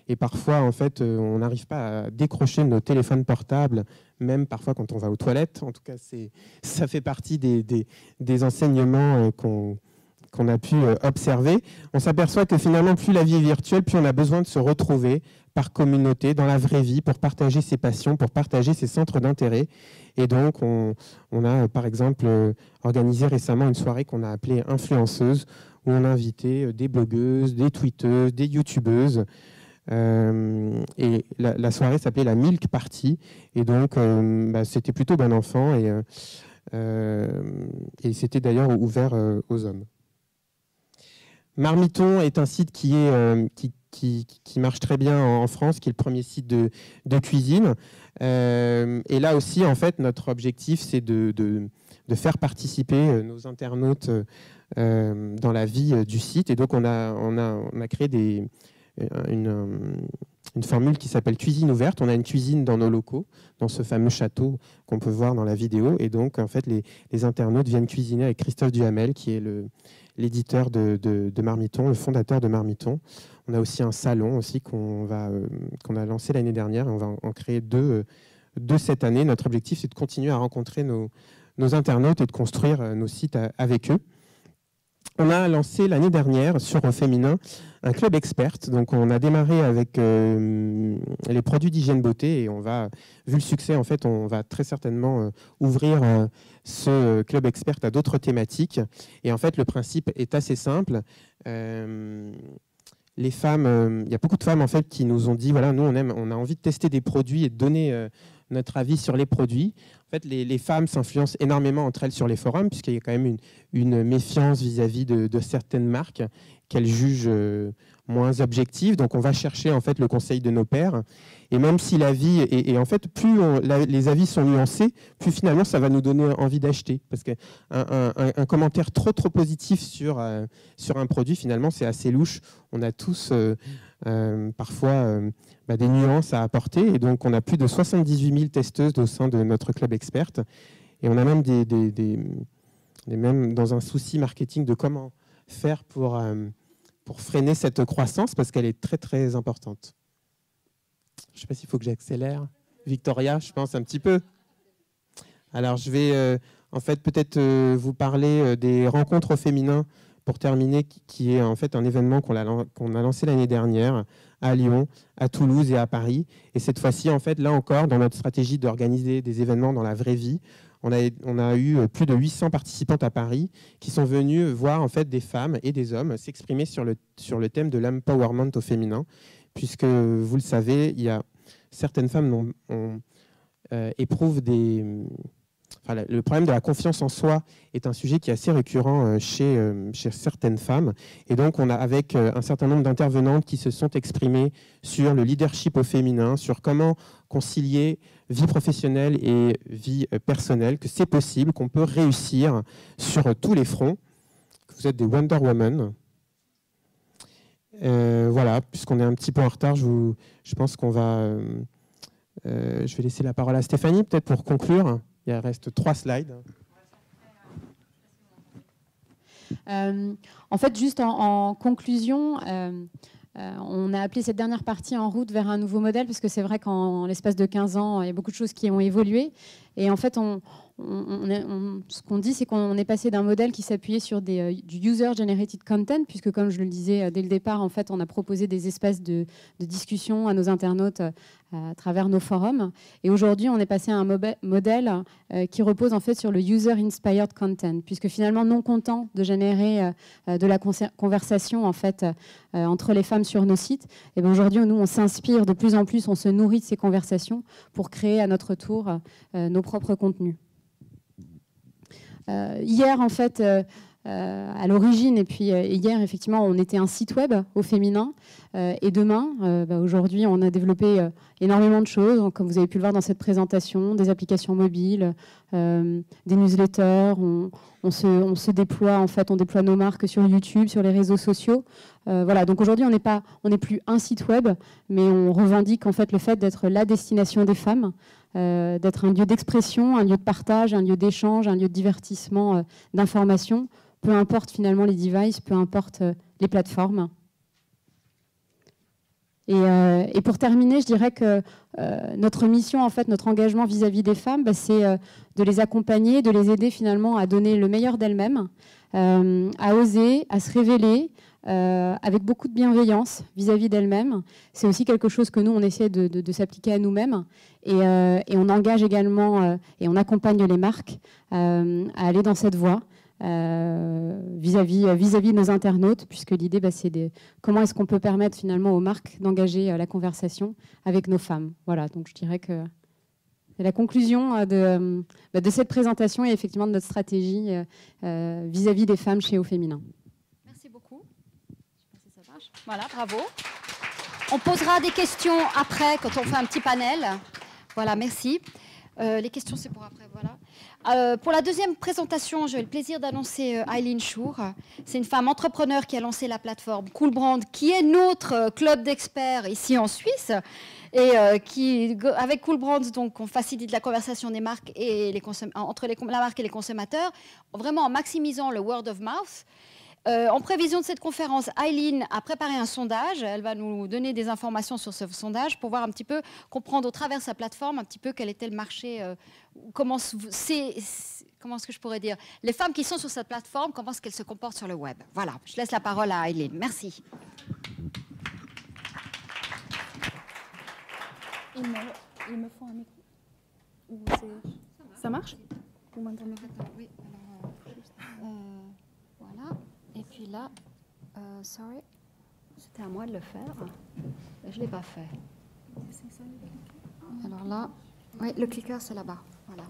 et parfois en fait, on n'arrive pas à décrocher nos téléphones portables, même parfois quand on va aux toilettes. En tout cas, ça fait partie des enseignements qu'on a pu observer. On s'aperçoit que finalement, plus la vie est virtuelle, plus on a besoin de se retrouver par communauté, dans la vraie vie, pour partager ses passions, pour partager ses centres d'intérêt. Et donc, on a, par exemple, organisé récemment une soirée qu'on a appelée Influenceuse, où on a invité des blogueuses, des tweeteuses, des youtubeuses. Et la soirée s'appelait la Milk Party. Et donc, c'était plutôt bon enfant. Et c'était d'ailleurs ouvert aux hommes. Marmiton est un site qui marche très bien en France, qui est le premier site de cuisine. Et là aussi, en fait, notre objectif, c'est de faire participer nos internautes dans la vie du site. Et donc, on a créé une formule qui s'appelle cuisine ouverte. On a une cuisine dans nos locaux, dans ce fameux château qu'on peut voir dans la vidéo. Et donc, en fait, les internautes viennent cuisiner avec Christophe Duhamel, qui est l'éditeur de Marmiton, le fondateur de Marmiton. On a aussi un salon aussi qu'on a lancé l'année dernière. On va en créer deux cette année. Notre objectif, c'est de continuer à rencontrer nos internautes et de construire nos sites avec eux. On a lancé l'année dernière sur Au Féminin un club expert. Donc, on a démarré avec les produits d'hygiène beauté et vu le succès, en fait, on va très certainement ouvrir ce club expert à d'autres thématiques. Et en fait, le principe est assez simple. Les femmes, il y a beaucoup de femmes en fait qui nous ont dit voilà, nous on a envie de tester des produits et de donner notre avis sur les produits. En fait, les femmes s'influencent énormément entre elles sur les forums, puisqu'il y a quand même une méfiance vis-à-vis de certaines marques qu'elles jugent moins objectives. Donc on va chercher en fait le conseil de nos pairs. Et même si l'avis et en fait plus les avis sont nuancés, plus finalement ça va nous donner envie d'acheter. Parce qu'un un commentaire trop positif sur un produit, finalement c'est assez louche. On a tous parfois des nuances à apporter. Et donc on a plus de 78 000 testeuses au sein de notre club expert. Et on a même même dans un souci marketing de comment faire pour freiner cette croissance, parce qu'elle est très importante. Je ne sais pas s'il faut que j'accélère. Victoria, je pense un petit peu. Alors, je vais en fait peut-être vous parler des rencontres au féminin pour terminer, qui est en fait un événement qu'on a lancé l'année dernière à Lyon, à Toulouse et à Paris. Et cette fois-ci, en fait, là encore, dans notre stratégie d'organiser des événements dans la vraie vie, on a eu plus de 800 participantes à Paris qui sont venues voir en fait des femmes et des hommes s'exprimer sur le thème de l'empowerment au féminin, puisque vous le savez, il y a certaines femmes éprouvent le problème de la confiance en soi est un sujet qui est assez récurrent chez certaines femmes. Et donc, on a avec un certain nombre d'intervenantes qui se sont exprimées sur le leadership au féminin, sur comment concilier vie professionnelle et vie personnelle, que c'est possible, qu'on peut réussir sur tous les fronts, que vous êtes des Wonder Woman. Voilà, puisqu'on est un petit peu en retard, je pense qu'on va... je vais laisser la parole à Stéphanie, peut-être pour conclure. Il reste 3 slides. En fait, juste en conclusion, on a appelé cette dernière partie en route vers un nouveau modèle, parce que c'est vrai qu'en l'espace de 15 ans, il y a beaucoup de choses qui ont évolué. Et en fait, ce qu'on dit, c'est qu'on est passé d'un modèle qui s'appuyait sur du user-generated content, puisque comme je le disais dès le départ, en fait, on a proposé des espaces de discussion à nos internautes à travers nos forums. Et aujourd'hui, on est passé à un modèle qui repose en fait sur le user-inspired content, puisque finalement, non content de générer de la conversation en fait entre les femmes sur nos sites, et bien aujourd'hui, nous, on s'inspire de plus en plus, on se nourrit de ces conversations pour créer à notre tour nos propres contenus. Hier, en fait, à l'origine, et puis hier, effectivement, on était un site web au féminin. Et demain, aujourd'hui, on a développé énormément de choses, comme vous avez pu le voir dans cette présentation, des applications mobiles, des newsletters. On se déploie, en fait, on déploie nos marques sur YouTube, sur les réseaux sociaux. Voilà, donc aujourd'hui, on n'est plus un site web, mais on revendique en fait le fait d'être la destination des femmes, d'être un lieu d'expression, un lieu de partage, un lieu d'échange, un lieu de divertissement, d'information, peu importe finalement les devices, peu importe les plateformes. Et pour terminer, je dirais que notre mission, en fait, notre engagement vis-à-vis des femmes, c'est de les accompagner, de les aider finalement à donner le meilleur d'elles-mêmes, à oser, à se révéler, avec beaucoup de bienveillance vis-à-vis d'elles-mêmes. C'est aussi quelque chose que nous, on essaie de s'appliquer à nous-mêmes. Et on engage également et on accompagne les marques à aller dans cette voie vis-à-vis de nos internautes, puisque l'idée, c'est comment est-ce qu'on peut permettre finalement aux marques d'engager la conversation avec nos femmes. Voilà, donc je dirais que c'est la conclusion de cette présentation et effectivement de notre stratégie vis-à-vis des femmes chez Au Féminin. Merci beaucoup. Je sais pas si ça marche. Voilà, bravo. On posera des questions après, quand on fait un petit panel. Voilà, merci. Les questions, c'est pour après, voilà. Pour la deuxième présentation, j'ai le plaisir d'annoncer Eileen Schur. C'est une femme entrepreneur qui a lancé la plateforme Coolbrand, qui est notre club d'experts ici en Suisse. Et avec Coolbrand, donc, on facilite la conversation des marques et entre la marque et les consommateurs, vraiment en maximisant le word of mouth. En prévision de cette conférence, Eileen a préparé un sondage. Elle va nous donner des informations sur ce sondage pour voir un petit peu, comprendre au travers de sa plateforme un petit peu quel était le marché, comment est-ce que je pourrais dire, les femmes qui sont sur cette plateforme, comment est-ce qu'elles se comportent sur le web. Voilà, je laisse la parole à Eileen. Merci. Il me faut un micro. Ou ça marche? Vous m'entendez? Oui, alors, voilà. Et puis là, sorry, c'était à moi de le faire. Je ne l'ai pas fait. Alors là, oui, le clicker, c'est là-bas. Voilà.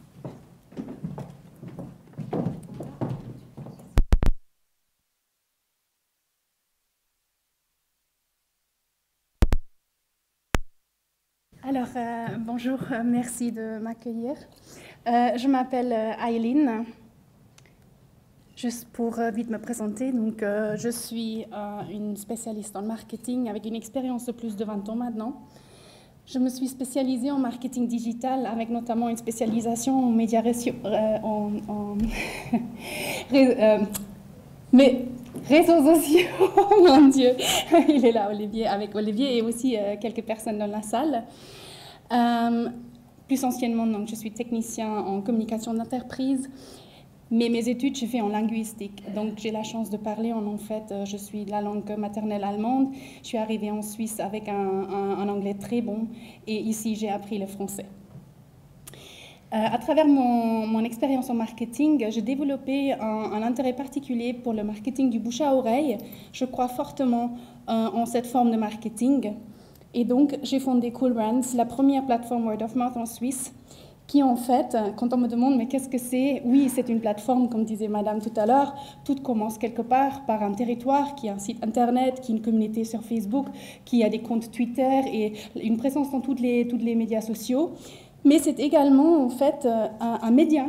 Alors, bonjour, merci de m'accueillir. Je m'appelle Aileen. Juste pour vite me présenter, donc, je suis une spécialiste en marketing avec une expérience de plus de 20 ans maintenant. Je me suis spécialisée en marketing digital avec notamment une spécialisation en médias mais réseaux sociaux, mon Dieu, il est là, Olivier, avec Olivier et aussi quelques personnes dans la salle. Plus anciennement, donc, je suis technicien en communication d'entreprise, mais mes études, j'ai fait en linguistique. Donc, j'ai la chance de parler en fait, je suis de la langue maternelle allemande. Je suis arrivée en Suisse avec un anglais très bon et ici, j'ai appris le français. À travers mon expérience en marketing, j'ai développé un intérêt particulier pour le marketing du bouche à oreille. Je crois fortement en cette forme de marketing. Et donc, j'ai fondé Cool Brands, la première plateforme word of mouth en Suisse, qui en fait, quand on me demande mais qu'est-ce que c'est, oui, c'est une plateforme, comme disait Madame tout à l'heure, tout commence quelque part par un territoire, qui a un site internet, qui a une communauté sur Facebook, qui a des comptes Twitter et une présence dans tous les médias sociaux. Mais c'est également en fait un média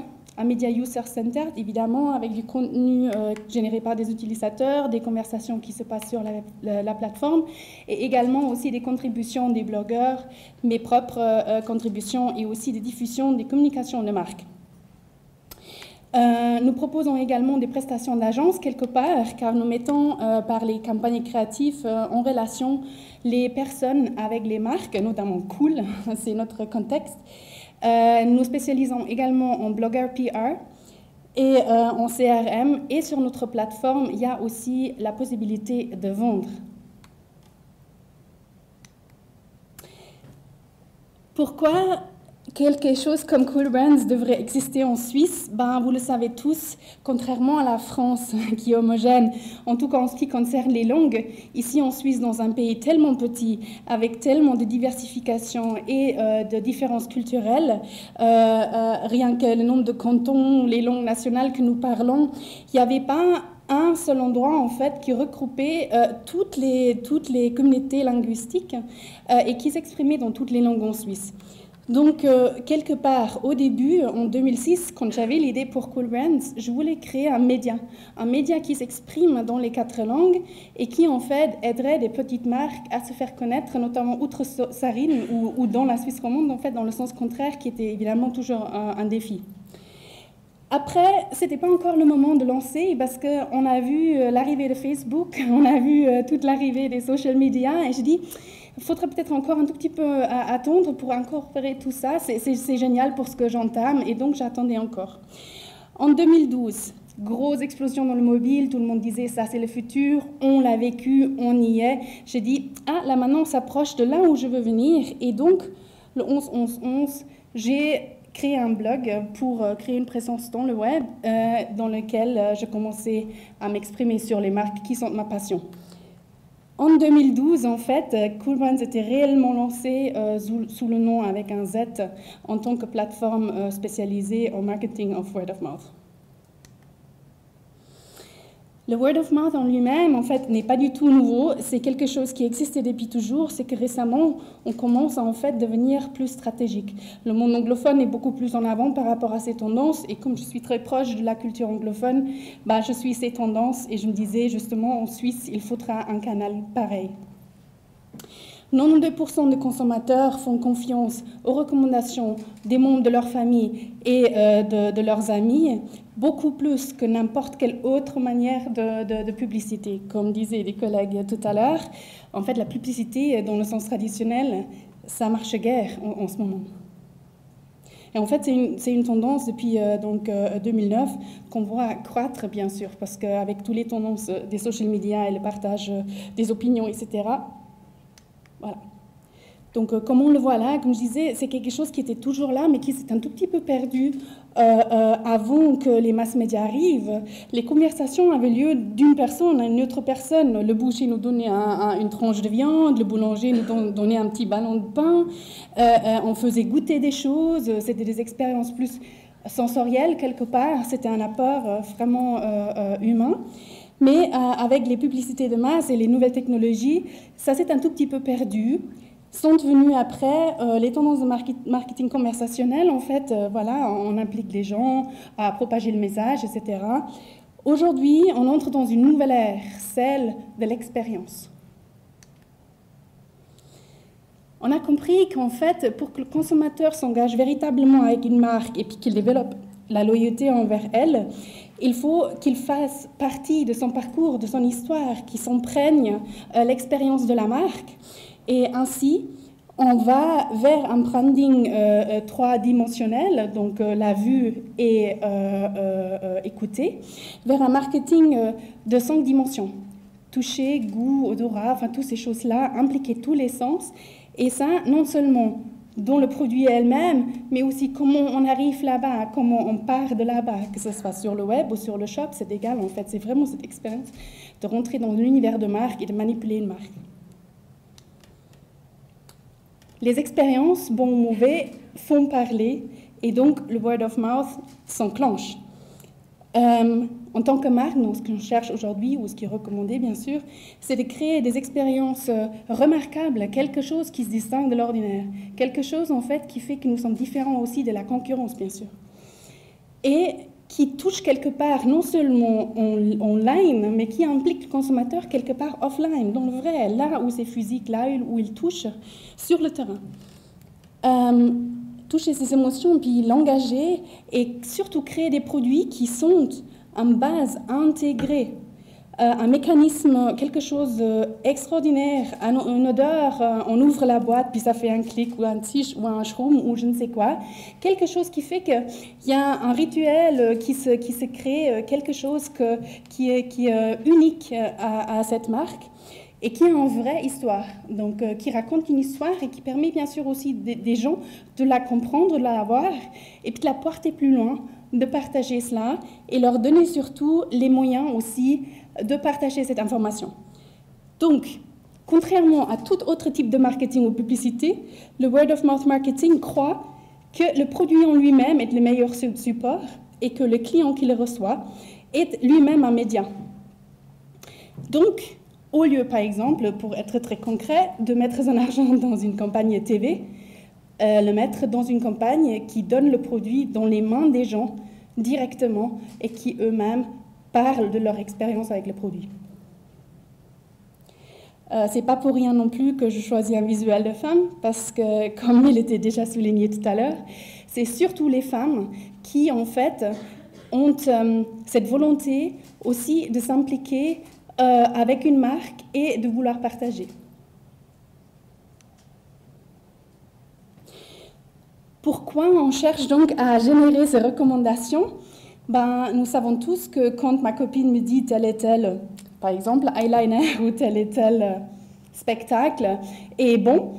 user-centered, évidemment, avec du contenu généré par des utilisateurs, des conversations qui se passent sur la plateforme, et également aussi des contributions des blogueurs, mes propres contributions, et aussi des diffusions des communications de marque. Nous proposons également des prestations d'agence quelque part, car nous mettons par les campagnes créatives en relation les personnes avec les marques, notamment Cool, c'est notre contexte. Nous spécialisons également en blogueur PR et en CRM. Et sur notre plateforme, il y a aussi la possibilité de vendre. Pourquoi quelque chose comme Cool Brands devrait exister en Suisse? Ben, vous le savez tous, contrairement à la France qui est homogène, en tout cas en ce qui concerne les langues, ici en Suisse, dans un pays tellement petit, avec tellement de diversification et de différences culturelles, rien que le nombre de cantons, les langues nationales que nous parlons, il n'y avait pas un seul endroit en fait qui regroupait toutes les communautés linguistiques et qui s'exprimait dans toutes les langues en Suisse. Donc, quelque part, au début, en 2006, quand j'avais l'idée pour Cool Brands, je voulais créer un média qui s'exprime dans les 4 langues et qui, en fait, aiderait des petites marques à se faire connaître, notamment outre-Sarine ou dans la Suisse romande, en fait, dans le sens contraire, qui était évidemment toujours un défi. Après, ce n'était pas encore le moment de lancer parce qu'on a vu l'arrivée de Facebook, on a vu toute l'arrivée des social media et je dis... Il faudrait peut-être encore un tout petit peu attendre pour incorporer tout ça. C'est génial pour ce que j'entame et donc j'attendais encore. En 2012, grosse explosion dans le mobile, tout le monde disait ça c'est le futur, on l'a vécu, on y est. J'ai dit, ah là maintenant on s'approche de là où je veux venir et donc le 11-11-11, j'ai créé un blog pour créer une présence dans le web dans lequel je commençais à m'exprimer sur les marques qui sont ma passion. En 2012, en fait, Cool Brands était réellement lancé sous le nom avec un Z en tant que plateforme spécialisée en marketing of word of mouth. Le word of mouth en lui-même, en fait, n'est pas du tout nouveau. C'est quelque chose qui existait depuis toujours. C'est que récemment, on commence à en fait devenir plus stratégique. Le monde anglophone est beaucoup plus en avant par rapport à ces tendances. Et comme je suis très proche de la culture anglophone, bah, je suis ces tendances. Et je me disais justement, en Suisse, il faudra un canal pareil. 92% de consommateurs font confiance aux recommandations des membres de leur famille et de leurs amis, beaucoup plus que n'importe quelle autre manière de publicité. Comme disaient les collègues tout à l'heure, en fait, la publicité, dans le sens traditionnel, ça marche guère en ce moment. Et en fait, c'est une tendance depuis 2009 qu'on voit croître, bien sûr, parce qu'avec toutes les tendances des social media et le partage des opinions, etc., voilà. Donc, comme on le voit là, comme je disais, c'est quelque chose qui était toujours là, mais qui s'est un tout petit peu perdu avant que les mass médias arrivent. Les conversations avaient lieu d'une personne à une autre personne. Le boucher nous donnait une tranche de viande, le boulanger nous donnait un petit ballon de pain. On faisait goûter des choses. C'était des expériences plus sensorielles, quelque part. C'était un apport vraiment humain. Mais avec les publicités de masse et les nouvelles technologies, ça s'est un tout petit peu perdu. sont venues après les tendances de marketing conversationnel. En fait, voilà, on implique les gens à propager le message, etc. Aujourd'hui, on entre dans une nouvelle ère, celle de l'expérience. On a compris qu'en fait, pour que le consommateur s'engage véritablement avec une marque et puis qu'il développe la loyauté envers elle, il faut qu'il fasse partie de son parcours, de son histoire, qu'il s'imprègne l'expérience de la marque. Et ainsi, on va vers un branding 3-dimensionnel, donc la vue et écouter, vers un marketing de 5 dimensions. Toucher, goût, odorat, enfin toutes ces choses-là, impliquer tous les sens. Et ça, non seulement dans le produit elle-même, mais aussi comment on arrive là-bas, comment on part de là-bas, que ce soit sur le web ou sur le shop, c'est égal en fait. C'est vraiment cette expérience de rentrer dans l'univers de marque et de manipuler une marque. Les expériences, bon ou mauvais, font parler et donc le word of mouth s'enclenche. En tant que marque, donc, ce qu'on cherche aujourd'hui, ou ce qui est recommandé bien sûr, c'est de créer des expériences remarquables, quelque chose qui se distingue de l'ordinaire, quelque chose en fait qui fait que nous sommes différents aussi de la concurrence bien sûr, et qui touche quelque part non seulement online, mais qui implique le consommateur quelque part offline, dans le vrai, là où c'est physique, là où il touche sur le terrain. Toucher ses émotions, puis l'engager, et surtout créer des produits qui sont en base intégrée, un mécanisme, quelque chose d'extraordinaire, une odeur, on ouvre la boîte, puis ça fait un clic, ou un tige, ou un shroom, ou je ne sais quoi. Quelque chose qui fait qu'il y a un rituel qui se crée, quelque chose qui est unique à cette marque, et qui a une vraie histoire, donc qui raconte une histoire et qui permet bien sûr aussi des gens de la comprendre, de la voir, et puis de la porter plus loin, de partager cela, et leur donner surtout les moyens aussi de partager cette information. Donc, contrairement à tout autre type de marketing ou publicité, le word of mouth marketing croit que le produit en lui-même est le meilleur support et que le client qui le reçoit est lui-même un média. Donc, au lieu, par exemple, pour être très concret, de mettre son argent dans une campagne TV, le mettre dans une campagne qui donne le produit dans les mains des gens directement et qui eux-mêmes parlent de leur expérience avec le produit. C'est pas pour rien non plus que je choisis un visuel de femme, parce que, comme il était déjà souligné tout à l'heure, c'est surtout les femmes qui, en fait, ont cette volonté aussi de s'impliquer avec une marque et de vouloir partager. Pourquoi on cherche donc à générer ces recommandations? Nous savons tous que quand ma copine me dit tel et tel, par exemple, eyeliner ou tel et tel spectacle, et bon,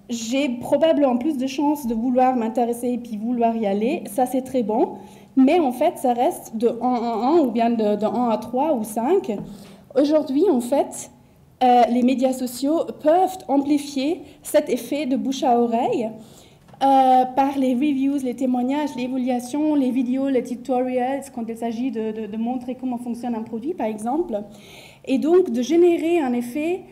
j'ai probablement plus de chances de vouloir m'intéresser et puis vouloir y aller, ça c'est très bon, mais en fait ça reste de 1 à 1 ou bien de 1 à 3 ou 5. Aujourd'hui, en fait, les médias sociaux peuvent amplifier cet effet de bouche à oreille par les reviews, les témoignages, les évaluations, les vidéos, les tutorials, quand il s'agit de montrer comment fonctionne un produit, par exemple, et donc de générer un effet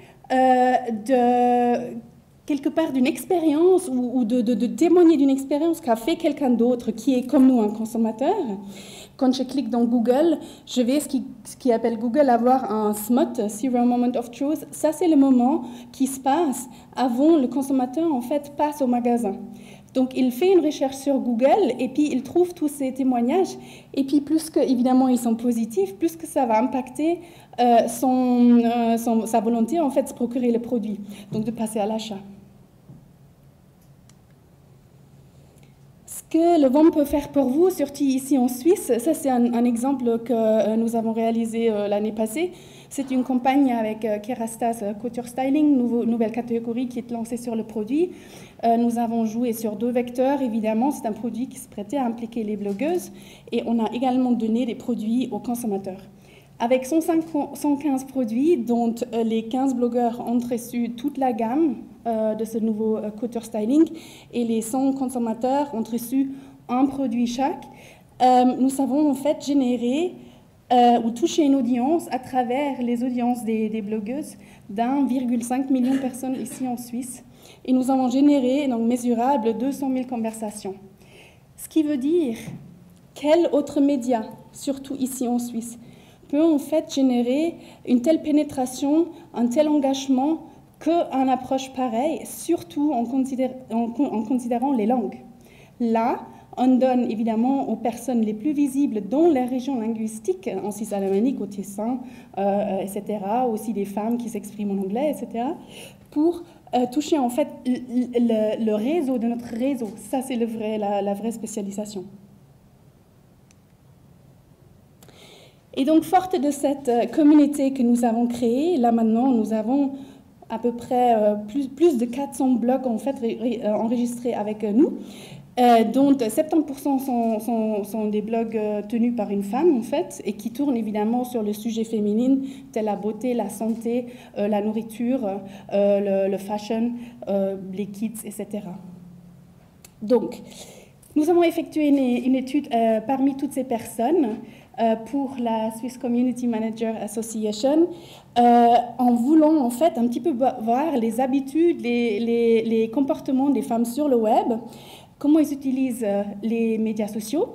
quelque part d'une expérience ou de témoigner d'une expérience qu'a fait quelqu'un d'autre qui est comme nous un consommateur. Quand je clique dans Google, je vais ce qui appelle Google avoir un SMOT, Zero Moment of Truth. Ça, c'est le moment qui se passe avant le consommateur, en fait, passe au magasin. Donc, il fait une recherche sur Google et puis il trouve tous ces témoignages. Et puis, plus que, évidemment, ils sont positifs, plus que ça va impacter sa volonté, en fait, de se procurer le produit, donc de passer à l'achat. Ce que le VOM peut faire pour vous, surtout ici en Suisse, ça c'est un exemple que nous avons réalisé l'année passée. C'est une campagne avec Kerastase Couture Styling, nouvelle catégorie qui est lancée sur le produit. Nous avons joué sur 2 vecteurs, évidemment. C'est un produit qui se prêtait à impliquer les blogueuses. Et on a également donné des produits aux consommateurs. Avec 115 produits, dont les 15 blogueurs ont reçu toute la gamme de ce nouveau Couture Styling, et les 100 consommateurs ont reçu un produit chaque, nous avons en fait généré ou touché une audience à travers les audiences des blogueuses d'1,5 million de personnes ici en Suisse. Et nous avons généré, donc mesurable, 200 000 conversations. Ce qui veut dire, quel autre média, surtout ici en Suisse, peut en fait générer une telle pénétration, un tel engagement qu'une approche pareille, surtout en considérant les langues. Là, on donne évidemment aux personnes les plus visibles dans les régions linguistiques, en Suisse alémanique, au Tessin, etc., aussi des femmes qui s'expriment en anglais, etc., pour toucher en fait le réseau de notre réseau. Ça, c'est la vraie spécialisation. Et donc, forte de cette communauté que nous avons créée, là maintenant, nous avons à peu près plus de 400 blogs en fait enregistrés avec nous, dont 70% sont des blogs tenus par une femme en fait, et qui tournent évidemment sur le sujet féminin, tel la beauté, la santé, la nourriture, le fashion, les kids, etc. Donc, nous avons effectué une étude parmi toutes ces personnes pour la Swiss Community Manager Association, en voulant en fait un petit peu voir les habitudes, les comportements des femmes sur le web, comment ils utilisent les médias sociaux,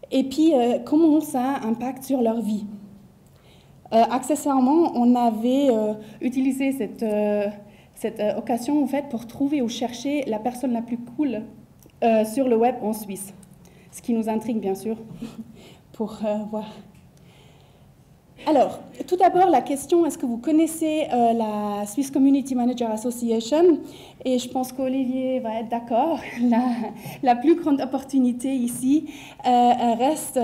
et puis comment ça impacte sur leur vie. Accessoirement, on avait utilisé cette occasion en fait pour trouver ou chercher la personne la plus cool sur le web en Suisse, ce qui nous intrigue bien sûr pour voir. Alors, tout d'abord, la question, est-ce que vous connaissez la Swiss Community Manager Association? Et je pense qu'Olivier va être d'accord. La plus grande opportunité ici reste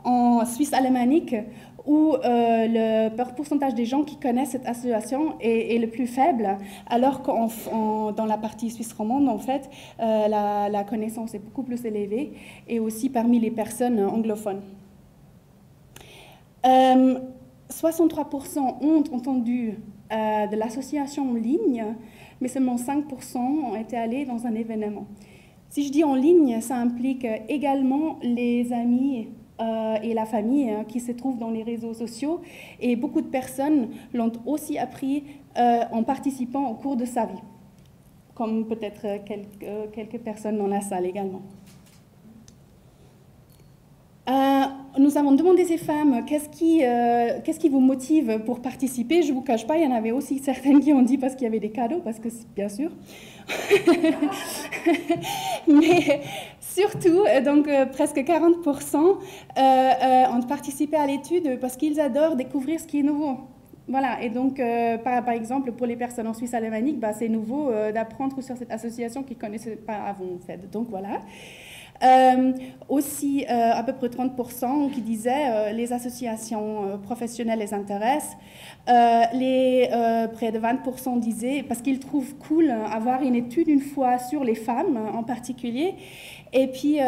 en Suisse alémanique, où le pourcentage des gens qui connaissent cette association est le plus faible, alors que dans la partie suisse romande, en fait, la connaissance est beaucoup plus élevée, et aussi parmi les personnes anglophones. 63% ont entendu de l'association en ligne, mais seulement 5% ont été allés dans un événement. Si je dis en ligne, ça implique également les amis et la famille qui se trouvent dans les réseaux sociaux, et beaucoup de personnes l'ont aussi appris en participant au cours de sa vie, comme peut-être quelques personnes dans la salle également. Nous avons demandé ces femmes qu'est-ce qui vous motive pour participer. Je ne vous cache pas, il y en avait aussi certaines qui ont dit parce qu'il y avait des cadeaux, parce que bien sûr. Mais surtout, donc presque 40% ont participé à l'étude parce qu'ils adorent découvrir ce qui est nouveau. Voilà, et donc par exemple pour les personnes en Suisse alémanique, c'est nouveau d'apprendre sur cette association qu'ils ne connaissaient pas avant en fait. Donc voilà. Aussi à peu près 30% qui disaient les associations professionnelles les intéressent. Près de 20% disaient parce qu'ils trouvent cool avoir une étude une fois sur les femmes en particulier. Et puis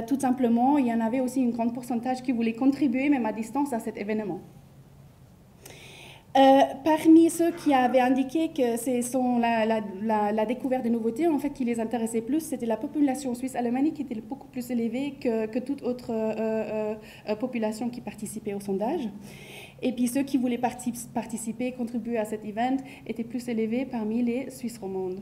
tout simplement, il y en avait aussi un grand pourcentage qui voulaient contribuer même à distance à cet événement. Parmi ceux qui avaient indiqué que c'est la découverte des nouveautés, en fait, qui les intéressait plus, c'était la population suisse alémanique qui était beaucoup plus élevée que toute autre population qui participait au sondage. Et puis ceux qui voulaient participer, contribuer à cet event, étaient plus élevés parmi les Suisses romandes.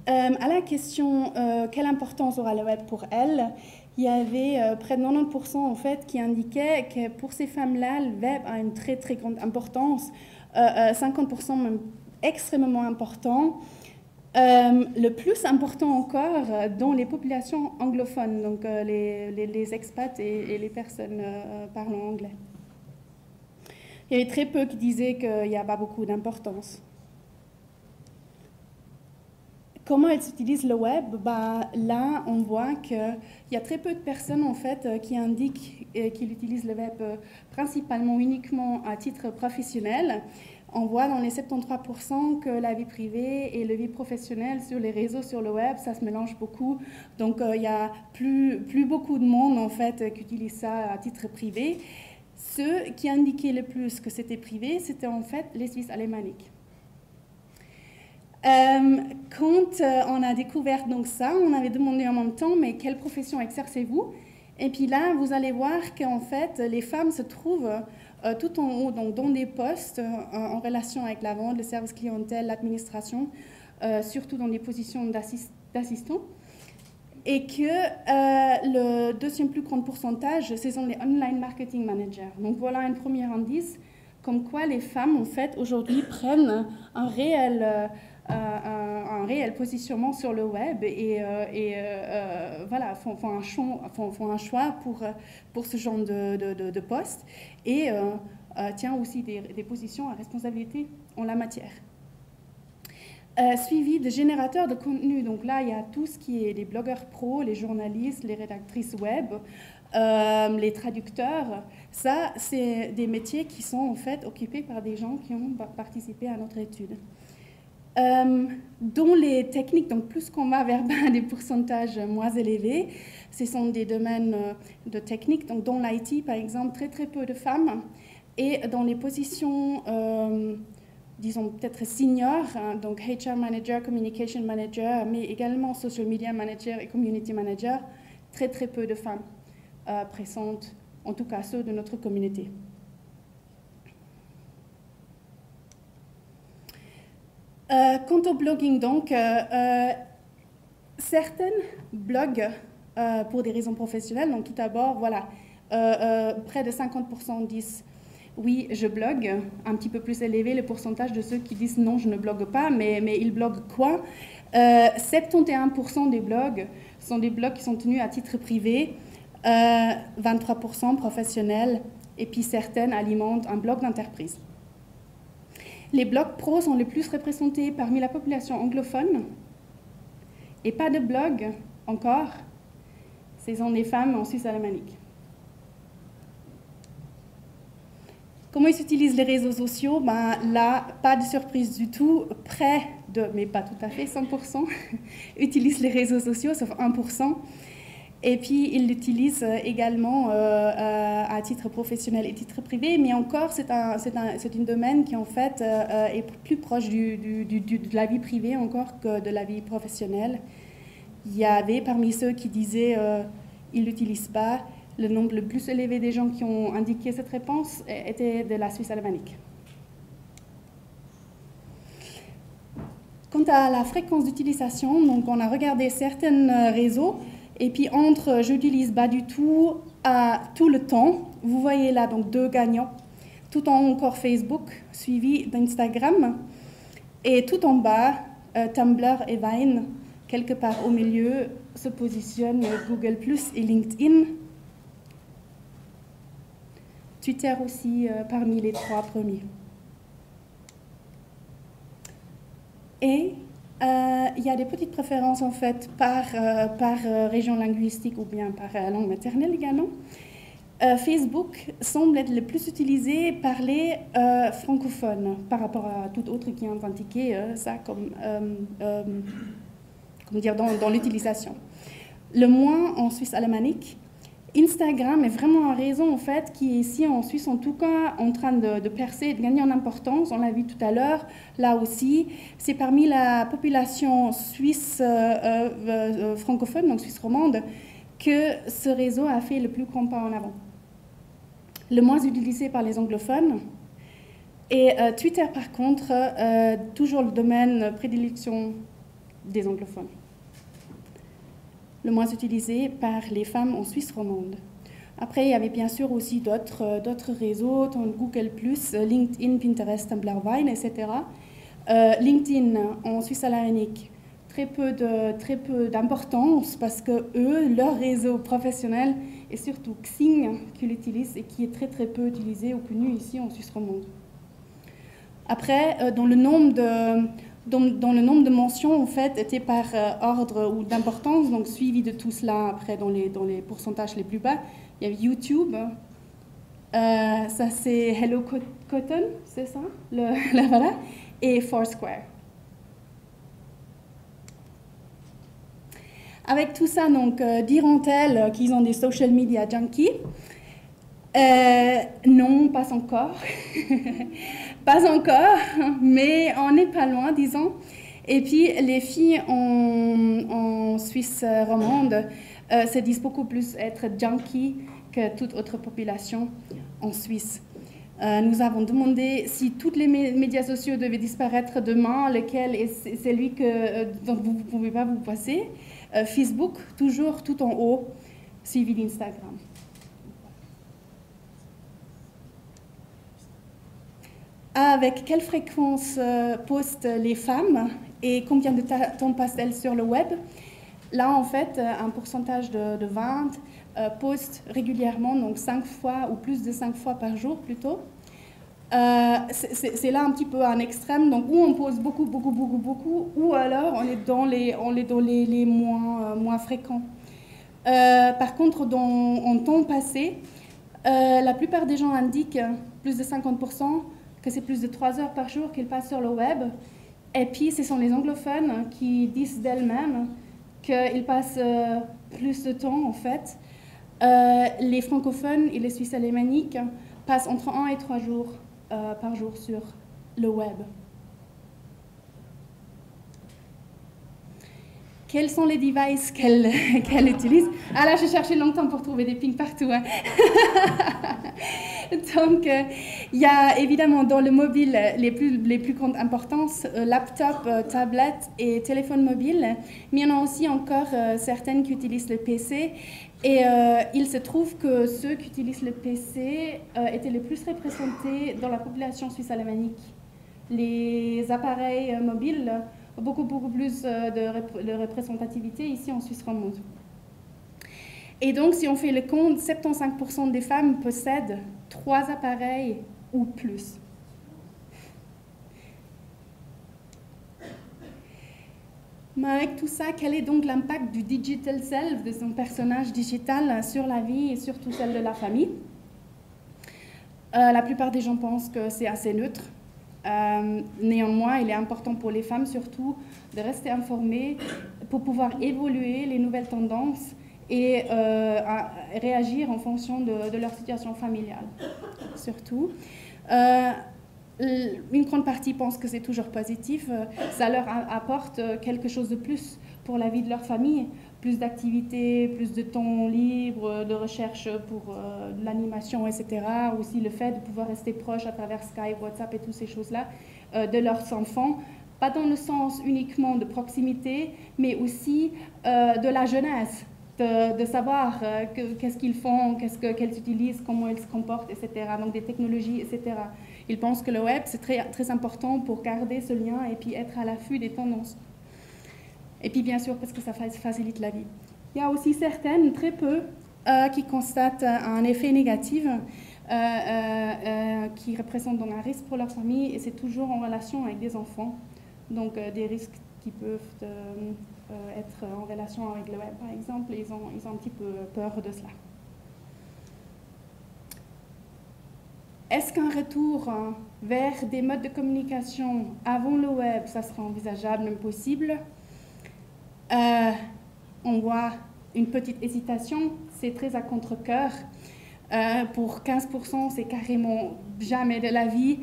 À la question quelle importance aura le web pour elles, il y avait près de 90% en fait qui indiquaient que pour ces femmes-là, le web a une très très grande importance, 50% même extrêmement important, le plus important encore dans les populations anglophones, donc les expats et les personnes parlant anglais. Il y avait très peu qui disaient qu'il n'y a pas beaucoup d'importance. Comment elles utilisent le web? Là, on voit qu'il y a très peu de personnes en fait, qui indiquent qu'ils utilisent le web principalement uniquement à titre professionnel. On voit dans les 73% que la vie privée et la vie professionnelle sur les réseaux, sur le web, ça se mélange beaucoup. Donc, il n'y a plus beaucoup de monde en fait, qui utilise ça à titre privé. Ceux qui indiquaient le plus que c'était privé, c'était en fait les Suisses alémaniques. Quand on a découvert donc ça, on avait demandé en même temps, mais quelle profession exercez-vous? Et puis là, vous allez voir qu'en fait, les femmes se trouvent tout en haut, donc dans des postes en relation avec la vente, le service clientèle, l'administration, surtout dans des positions d'assistant. Et que le deuxième plus grand pourcentage, ce sont les online marketing managers. Donc voilà un premier indice, comme quoi les femmes, en fait, aujourd'hui prennent un réel positionnement sur le web et voilà, font un choix pour ce genre de poste et tient aussi des positions à responsabilité en la matière. Suivi de générateurs de contenu. Donc là, il y a tout ce qui est les blogueurs pros, les journalistes, les rédactrices web, les traducteurs. Ça, c'est des métiers qui sont en fait occupés par des gens qui ont participé à notre étude. Dont les techniques, donc plus qu'on va vers des pourcentages moins élevés, ce sont des domaines de techniques, donc dans l'IT par exemple, très peu de femmes, et dans les positions disons peut-être seniors, donc HR manager, communication manager, mais également social media manager et community manager, très peu de femmes présentes, en tout cas ceux de notre communauté. Quant au blogging, donc, certaines bloguent pour des raisons professionnelles. Donc, tout d'abord, voilà, près de 50% disent oui, je blogue. Un petit peu plus élevé le pourcentage de ceux qui disent non, je ne blogue pas, mais ils bloguent quoi 71% des blogs sont des blogs qui sont tenus à titre privé, 23% professionnels, et puis certaines alimentent un blog d'entreprise. Les blogs pros sont les plus représentés parmi la population anglophone et pas de blogs encore, ce sont des femmes en Suisse alémanique. Comment ils utilisent les réseaux sociaux? Ben, là, pas de surprise du tout, près de, mais pas tout à fait, 100% utilisent les réseaux sociaux, sauf 1%. Et puis, ils l'utilisent également à titre professionnel et titre privé, mais encore, c'est un domaine qui, en fait, est plus proche de la vie privée encore que de la vie professionnelle. Il y avait parmi ceux qui disaient ils ne l'utilisent pas, le nombre le plus élevé des gens qui ont indiqué cette réponse était de la Suisse alémanique. Quant à la fréquence d'utilisation, donc on a regardé certains réseaux, et puis entre je n'utilise pas du tout à tout le temps, vous voyez là donc 2 gagnants, tout en haut encore Facebook, suivi d'Instagram, et tout en bas, Tumblr et Vine, quelque part au milieu, se positionnent Google+, et LinkedIn. Twitter aussi parmi les 3 premiers. Et il y a des petites préférences en fait par région linguistique ou bien par langue maternelle également. Facebook semble être le plus utilisé par les francophones par rapport à tout autre qui ont indiqué ça comme dire dans l'utilisation. Le moins en Suisse alémanique. Instagram est vraiment un réseau en fait qui est ici en Suisse en tout cas en train de percer et de gagner en importance. On l'a vu tout à l'heure, là aussi. C'est parmi la population suisse francophone, donc suisse romande, que ce réseau a fait le plus grand pas en avant. Le moins utilisé par les anglophones. Et Twitter par contre, toujours le domaine prédilection des anglophones. Le moins utilisé par les femmes en Suisse romande. Après, il y avait bien sûr aussi d'autres réseaux, comme Google+, LinkedIn, Pinterest, Tumblr, Vine, etc. LinkedIn en Suisse alémanique, très peu d'importance parce que eux, leur réseau professionnel est surtout Xing qu'ils utilisent et qui est très peu utilisé ou connu ici en Suisse romande. Après, dans le nombre de mentions, en fait, était par ordre ou d'importance, donc suivi de tout cela, après, dans les pourcentages les plus bas, il y avait YouTube, ça c'est Hello Cotton, c'est ça, voilà, et Foursquare. Avec tout ça, donc, diront-elles qu'ils ont des social media junkies? Non, pas encore. Pas encore, mais on n'est pas loin, disons. Et puis, les filles en Suisse romande se disent beaucoup plus être junkies que toute autre population en Suisse. Nous avons demandé si tous les médias sociaux devaient disparaître demain, lequel est celui dont vous ne pouvez pas vous passer. Facebook, toujours tout en haut, suivi d'Instagram. Avec quelle fréquence postent les femmes et combien de temps passent-elles sur le web? Là, en fait, un pourcentage de 20 postent régulièrement, donc 5 fois ou plus de 5 fois par jour plutôt. C'est là un petit peu un extrême, donc où on pose beaucoup, ou alors on est dans les moins fréquents. Par contre, en temps passé, la plupart des gens indiquent, plus de 50%, que c'est plus de 3 heures par jour qu'ils passent sur le web. Et puis, ce sont les anglophones qui disent d'elles-mêmes qu'ils passent plus de temps, en fait. Les francophones et les Suisses alémaniques passent entre 1 et 3 jours par jour sur le web. Quels sont les devices qu'elle utilise? Ah là, j'ai cherché longtemps pour trouver des pings partout. Hein. Donc, il y a évidemment dans le mobile les plus grandes importances, laptop, tablette et téléphone mobile, mais il y en a aussi encore certaines qui utilisent le PC. Et il se trouve que ceux qui utilisent le PC étaient les plus représentés dans la population suisse alémanique. Les appareils mobiles ont beaucoup plus de représentativité ici en Suisse romande. Et donc, si on fait le compte, 75% des femmes possèdent 3 appareils ou plus. Mais avec tout ça, quel est donc l'impact du digital self, de son personnage digital, sur la vie et surtout celle de la famille? La plupart des gens pensent que c'est assez neutre. Néanmoins, il est important pour les femmes surtout de rester informées pour pouvoir évoluer les nouvelles tendances et réagir en fonction de leur situation familiale, surtout. Une grande partie pense que c'est toujours positif, ça leur apporte quelque chose de plus pour la vie de leur famille, plus d'activités, plus de temps libre, de recherche pour l'animation, etc. Aussi le fait de pouvoir rester proche à travers Skype, WhatsApp et toutes ces choses-là de leurs enfants, pas dans le sens uniquement de proximité, mais aussi de la jeunesse, de savoir qu'est-ce qu'ils font, qu'elles utilisent, comment elles se comportent, etc. Donc des technologies, etc. Ils pensent que le web, c'est très important pour garder ce lien et puis être à l'affût des tendances. Et puis bien sûr, parce que ça facilite la vie. Il y a aussi certaines, très peu, qui constatent un effet négatif, qui représente donc un risque pour leur famille, et c'est toujours en relation avec des enfants. Donc des risques qui peuvent être en relation avec le web, par exemple, ils ont un petit peu peur de cela. Est-ce qu'un retour vers des modes de communication avant le web, ça sera envisageable, même possible? On voit une petite hésitation, c'est très à contre-cœur. Pour 15%, c'est carrément jamais de la vie.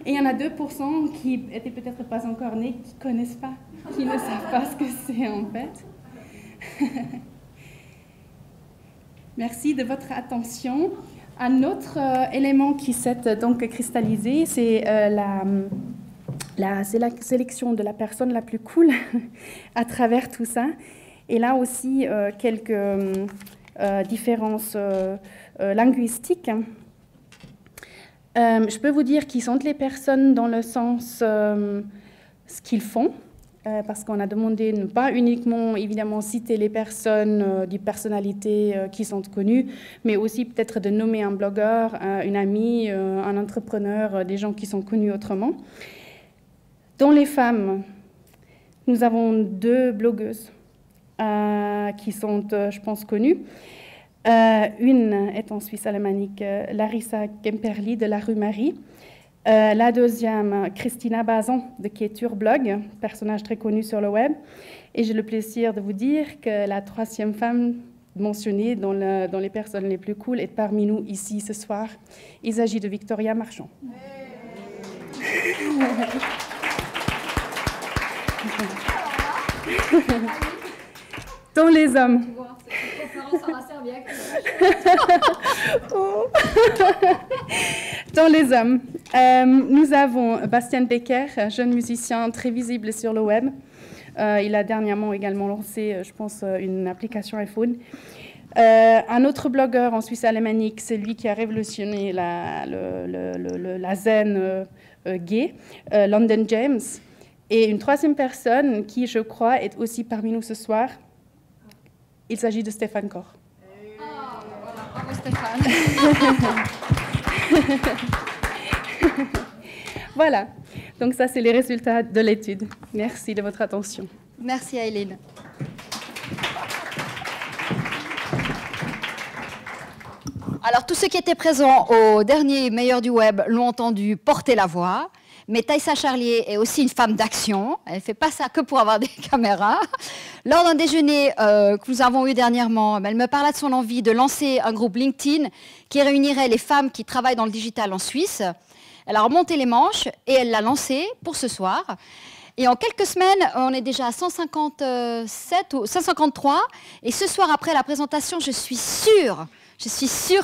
Et il y en a 2% qui étaient peut-être pas encore nés, qui ne connaissent pas, qui ne savent pas ce que c'est en fait. Merci de votre attention. Un autre élément qui s'est donc cristallisé, c'est la sélection de la personne la plus cool à travers tout ça. Et là aussi, quelques différences linguistiques. Je peux vous dire qui sont les personnes dans le sens ce qu'ils font, parce qu'on a demandé ne pas uniquement évidemment citer les personnes, des personnalités qui sont connues, mais aussi peut-être de nommer un blogueur, une amie, un entrepreneur, des gens qui sont connus autrement. Dans les femmes, nous avons 2 blogueuses qui sont, je pense, connues. Une est en Suisse alémanique, Larissa Kemperli de la rue Marie. La deuxième, Christina Bazan de Kétur Blog, personnage très connu sur le web. Et j'ai le plaisir de vous dire que la 3e femme mentionnée dans les personnes les plus cool est parmi nous ici ce soir. Il s'agit de Victoria Marchand. Dans les hommes. Dans les hommes, nous avons Bastian Becker, jeune musicien très visible sur le web. Il a dernièrement également lancé, je pense, une application iPhone. Un autre blogueur en Suisse alémanique, c'est lui qui a révolutionné la zen gay, London James. Et une troisième personne qui, je crois, est aussi parmi nous ce soir, il s'agit de Stéphane Koch. Bravo Stéphane. Voilà, donc ça c'est les résultats de l'étude. Merci de votre attention. Merci Aileen. Alors tous ceux qui étaient présents au dernier Meilleur du Web l'ont entendu porter la voix. Mais Taïsa Charlier est aussi une femme d'action. Elle ne fait pas ça que pour avoir des caméras. Lors d'un déjeuner que nous avons eu dernièrement, elle me parla de son envie de lancer un groupe LinkedIn qui réunirait les femmes qui travaillent dans le digital en Suisse. Elle a remonté les manches et elle l'a lancé pour ce soir. Et en quelques semaines, on est déjà à 157 ou 153. Et ce soir, après la présentation, je suis sûre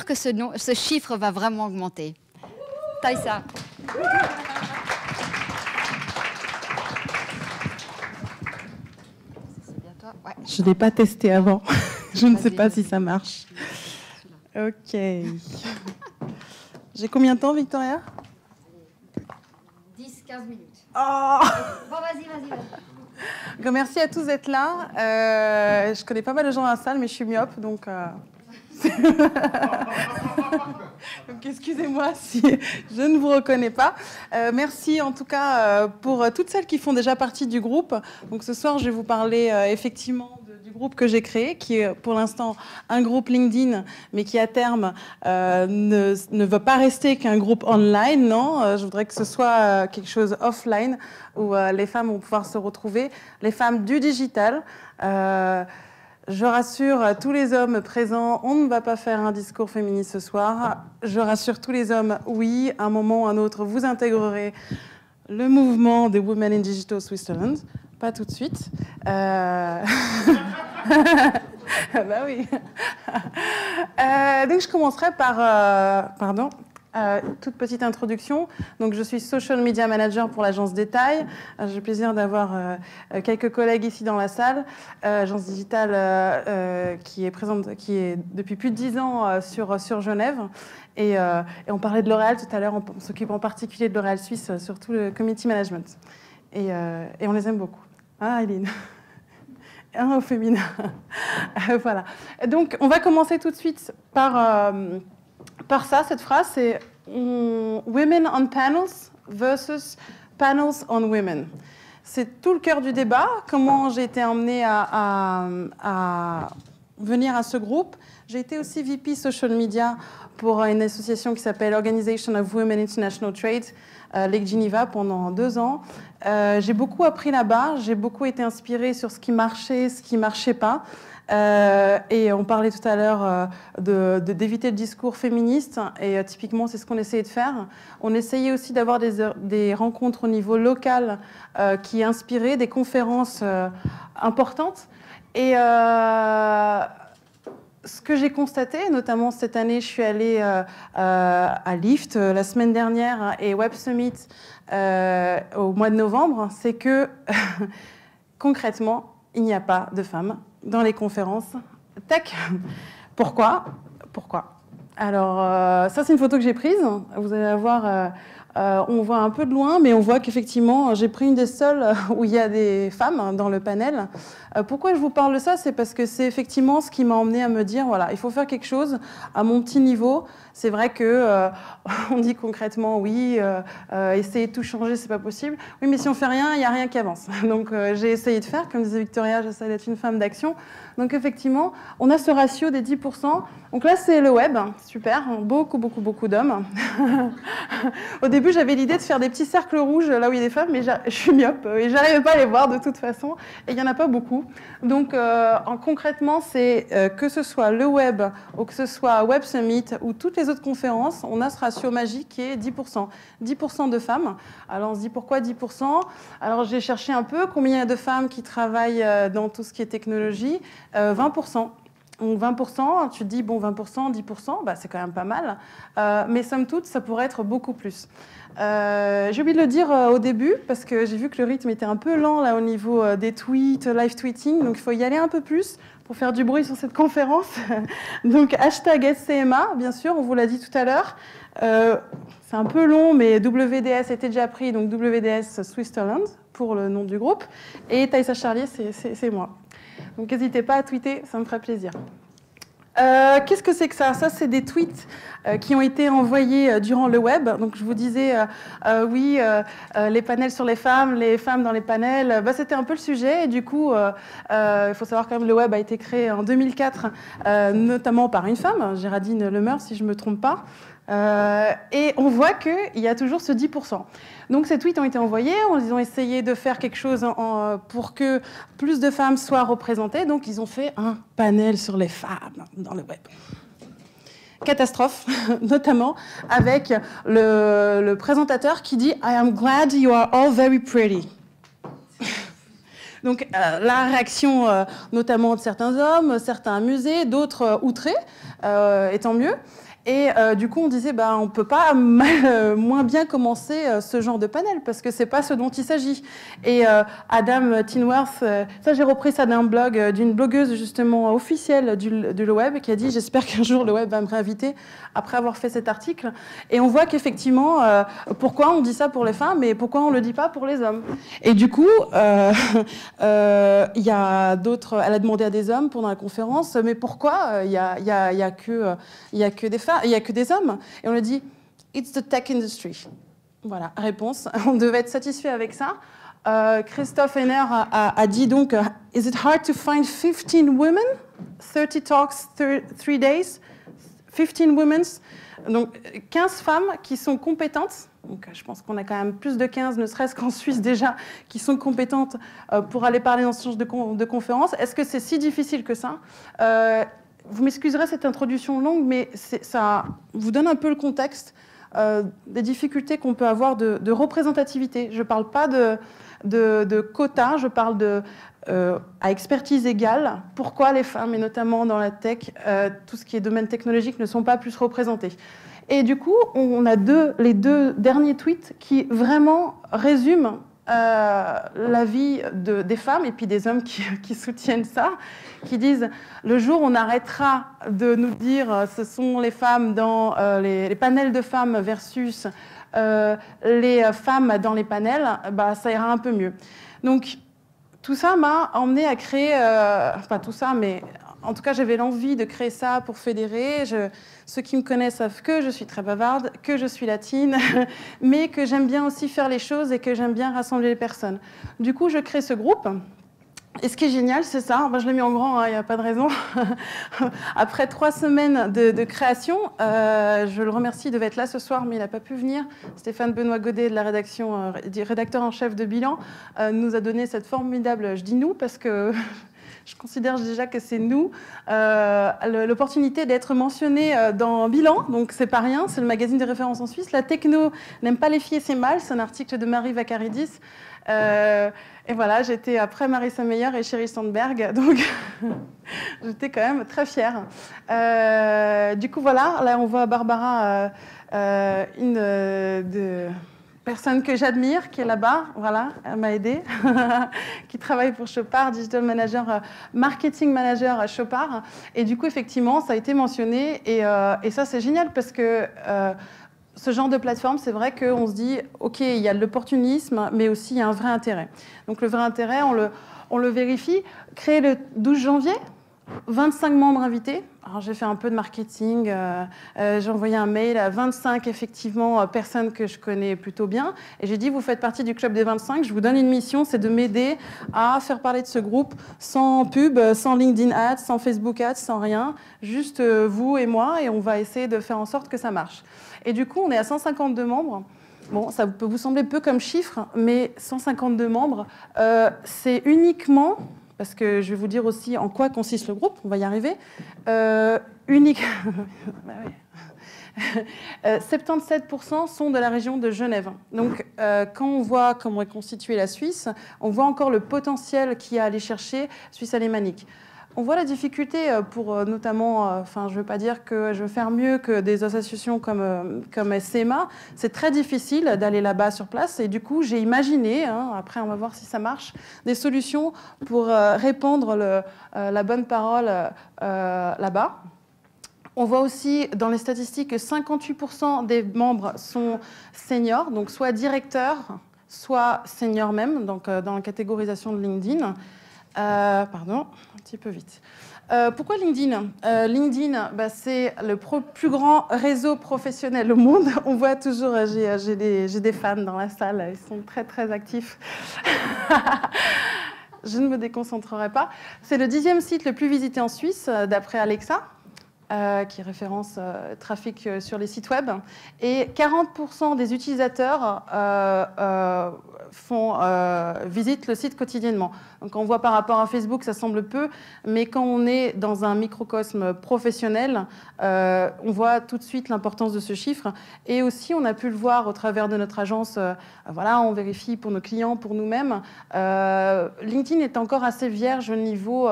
que ce chiffre va vraiment augmenter. Taïsa. Je ne l'ai pas testé avant. Je ne sais pas si ça marche. Ok. J'ai combien de temps, Victoria? 10-15 minutes. Oh Bon, vas-y. Merci à tous d'être là. Je connais pas mal de gens dans la salle, mais je suis myope, donc... Donc excusez-moi si je ne vous reconnais pas. Merci en tout cas pour toutes celles qui font déjà partie du groupe. Donc ce soir, je vais vous parler effectivement du groupe que j'ai créé, qui est pour l'instant un groupe LinkedIn, mais qui à terme ne veut pas rester qu'un groupe online. Non, je voudrais que ce soit quelque chose offline où les femmes vont pouvoir se retrouver, les femmes du digital. Je rassure tous les hommes présents, on ne va pas faire un discours féministe ce soir. Je rassure tous les hommes, oui, à un moment ou à un autre, vous intégrerez le mouvement des Women in Digital Switzerland. Pas tout de suite. Bah oui. Donc je commencerai par... toute petite introduction. Donc, je suis Social Media Manager pour l'agence Détail. J'ai le plaisir d'avoir quelques collègues ici dans la salle. Agence digitale qui est depuis plus de 10 ans sur Genève. Et on parlait de L'Oréal tout à l'heure. On s'occupe en particulier de L'Oréal Suisse, surtout le community management. Et on les aime beaucoup. Ah, Aileen. Au féminin. Voilà. Donc, on va commencer tout de suite par ça, cette phrase, c'est Women on panels versus panels on women. C'est tout le cœur du débat, comment j'ai été emmenée à venir à ce groupe. J'ai été aussi VP Social Media pour une association qui s'appelle Organization of Women International Trade, Lake Geneva, pendant 2 ans. J'ai beaucoup appris là-bas, j'ai beaucoup été inspirée sur ce qui marchait, ce qui ne marchait pas. Et on parlait tout à l'heure d'éviter le discours féministe, et typiquement c'est ce qu'on essayait de faire. On essayait aussi d'avoir des rencontres au niveau local qui inspiraient, des conférences importantes. Et ce que j'ai constaté, notamment cette année, je suis allée à Lift la semaine dernière et Web Summit au mois de novembre, c'est que concrètement, il n'y a pas de femmes dans les conférences tech. Pourquoi? Alors, ça, c'est une photo que j'ai prise. Vous allez la voir, on voit un peu de loin, mais on voit qu'effectivement, j'ai pris une des seules où il y a des femmes dans le panel. Pourquoi je vous parle de ça? C'est parce que c'est effectivement ce qui m'a emmenée à me dire, voilà, il faut faire quelque chose à mon petit niveau. C'est vrai que on dit concrètement, oui, essayer de tout changer, c'est pas possible. Oui, mais si on fait rien, il n'y a rien qui avance. Donc, j'ai essayé de faire, comme disait Victoria, j'essaie d'être une femme d'action. Donc, effectivement, on a ce ratio des 10%. Donc là, c'est le web, super, beaucoup d'hommes. Au début, j'avais l'idée de faire des petits cercles rouges là où il y a des femmes, mais je suis myope et j'arrivais pas à les voir de toute façon. Et il n'y en a pas beaucoup. Donc, concrètement, c'est que ce soit le web ou que ce soit Web Summit ou toutes les autres conférences, on a ce ratio magique qui est 10%. 10% de femmes. Alors, on se dit pourquoi 10%? Alors, j'ai cherché un peu combien il y a de femmes qui travaillent dans tout ce qui est technologie. 20%. Donc 20%, tu te dis, bon, 20%, 10%, bah, c'est quand même pas mal. Mais somme toute, ça pourrait être beaucoup plus. J'ai oublié de le dire au début, parce que j'ai vu que le rythme était un peu lent là, au niveau des tweets, live tweeting. Donc il faut y aller un peu plus pour faire du bruit sur cette conférence. Donc hashtag SCMA, bien sûr, on vous l'a dit tout à l'heure. C'est un peu long, mais WDS était déjà pris, donc WDS Switzerland pour le nom du groupe. Et Thaïsa Charlier, c'est moi. Donc n'hésitez pas à tweeter, ça me ferait plaisir. Qu'est-ce que c'est que ça? Ça, c'est des tweets qui ont été envoyés durant le web. Donc je vous disais, oui, les panels sur les femmes dans les panels, bah, c'était un peu le sujet. Et du coup, il faut savoir quand même, le web a été créé en 2004, notamment par une femme, Géraldine Lemeur, si je ne me trompe pas. Et on voit qu'il y a toujours ce 10%. Donc ces tweets ont été envoyés, ils ont essayé de faire quelque chose pour que plus de femmes soient représentées, donc ils ont fait un panel sur les femmes dans le web. Catastrophe, notamment avec le présentateur qui dit « I am glad you are all very pretty ». Donc la réaction notamment de certains hommes, certains amusés, d'autres outrés, et tant mieux. Et du coup, on disait, bah, on ne peut pas moins bien commencer ce genre de panel, parce que ce n'est pas ce dont il s'agit. Et Adam Tinworth, ça j'ai repris ça d'un blog, d'une blogueuse justement officielle du web, qui a dit, j'espère qu'un jour le web va me réinviter après avoir fait cet article. Et on voit qu'effectivement, pourquoi on dit ça pour les femmes, et pourquoi on ne le dit pas pour les hommes. Et du coup, il y a d'autres, elle a demandé à des hommes pendant la conférence, mais pourquoi il y a que des femmes? Il n'y a que des hommes. Et on lui dit, it's the tech industry. Voilà, réponse. On devait être satisfait avec ça. Christophe Henner a dit donc, is it hard to find 15 women? 30 talks, 3 days. 15 women. Donc 15 femmes qui sont compétentes. Donc je pense qu'on a quand même plus de 15, ne serait-ce qu'en Suisse déjà, qui sont compétentes pour aller parler dans ce genre de conférence. Est-ce que c'est si difficile que ça? Vous m'excuserez cette introduction longue, mais ça vous donne un peu le contexte des difficultés qu'on peut avoir de représentativité. Je ne parle pas de quotas, je parle à expertise égale. Pourquoi les femmes, et notamment dans la tech, tout ce qui est domaine technologique, ne sont pas plus représentées? Et du coup, on a les deux derniers tweets qui vraiment résument la vie des femmes et puis des hommes qui soutiennent ça, qui disent le jour où on arrêtera de nous dire ce sont les femmes dans les panels de femmes versus les femmes dans les panels, bah, ça ira un peu mieux. Donc tout ça m'a emmené à créer, pas tout ça, mais en tout cas, j'avais l'envie de créer ça pour fédérer. Ceux qui me connaissent savent que je suis très bavarde, que je suis latine, mais que j'aime bien aussi faire les choses et que j'aime bien rassembler les personnes. Du coup, je crée ce groupe. Et ce qui est génial, c'est ça. Ben, je l'ai mis en grand, il n'y a pas de raison. Après 3 semaines de création, je le remercie, il devait être là ce soir, mais il n'a pas pu venir. Stéphane Benoît Godet, de la rédaction, rédacteur en chef de Bilan, nous a donné cette formidable, je dis nous, parce que je considère déjà que c'est nous, l'opportunité d'être mentionné dans Bilan, donc c'est pas rien, c'est le magazine de référence en Suisse. La techno n'aime pas les filles et c'est mal, c'est un article de Marie Vakaridis. Et voilà, j'étais après Marissa Meyer et Sheryl Sandberg, donc j'étais quand même très fière. Du coup, voilà, là on voit Barbara, une de personne que j'admire, qui est là-bas, voilà, elle m'a aidée, qui travaille pour Chopard, Digital Manager, Marketing Manager à Chopard. Et du coup, effectivement, ça a été mentionné. Et ça, c'est génial parce que ce genre de plateforme, c'est vrai qu'on se dit, OK, il y a de l'opportunisme, mais aussi il y a un vrai intérêt. Donc le vrai intérêt, on le vérifie. Créé le 12 janvier, 25 membres invités. Alors j'ai fait un peu de marketing, j'ai envoyé un mail à 25 effectivement personnes que je connais plutôt bien et j'ai dit vous faites partie du club des 25, je vous donne une mission, c'est de m'aider à faire parler de ce groupe sans pub, sans LinkedIn Ads, sans Facebook Ads, sans rien, juste vous et moi et on va essayer de faire en sorte que ça marche. Et du coup on est à 152 membres. Bon, ça peut vous sembler peu comme chiffre, mais 152 membres, c'est uniquement... Parce que je vais vous dire aussi en quoi consiste le groupe, on va y arriver. 77% sont de la région de Genève. Donc, quand on voit comment est constituée la Suisse, on voit encore le potentiel qu'il y a à aller chercher Suisse alémanique. On voit la difficulté pour notamment, je ne veux pas dire que je veux faire mieux que des associations comme SMA. C'est très difficile d'aller là-bas sur place. Et du coup, j'ai imaginé, après on va voir si ça marche, des solutions pour répandre la bonne parole là-bas. On voit aussi dans les statistiques que 58% des membres sont seniors, donc soit directeurs, soit seniors même, donc dans la catégorisation de LinkedIn. Pardon, un petit peu vite. Pourquoi LinkedIn LinkedIn, c'est le plus grand réseau professionnel au monde. On voit toujours, j'ai des fans dans la salle, ils sont très très actifs. Je ne me déconcentrerai pas. C'est le 10e site le plus visité en Suisse, d'après Alexa, qui référence trafic sur les sites web. Et 40% des utilisateurs visitent le site quotidiennement. Donc on voit par rapport à Facebook, ça semble peu, mais quand on est dans un microcosme professionnel, on voit tout de suite l'importance de ce chiffre. Et aussi, on a pu le voir au travers de notre agence. Voilà, on vérifie pour nos clients, pour nous-mêmes. LinkedIn est encore assez vierge au niveau...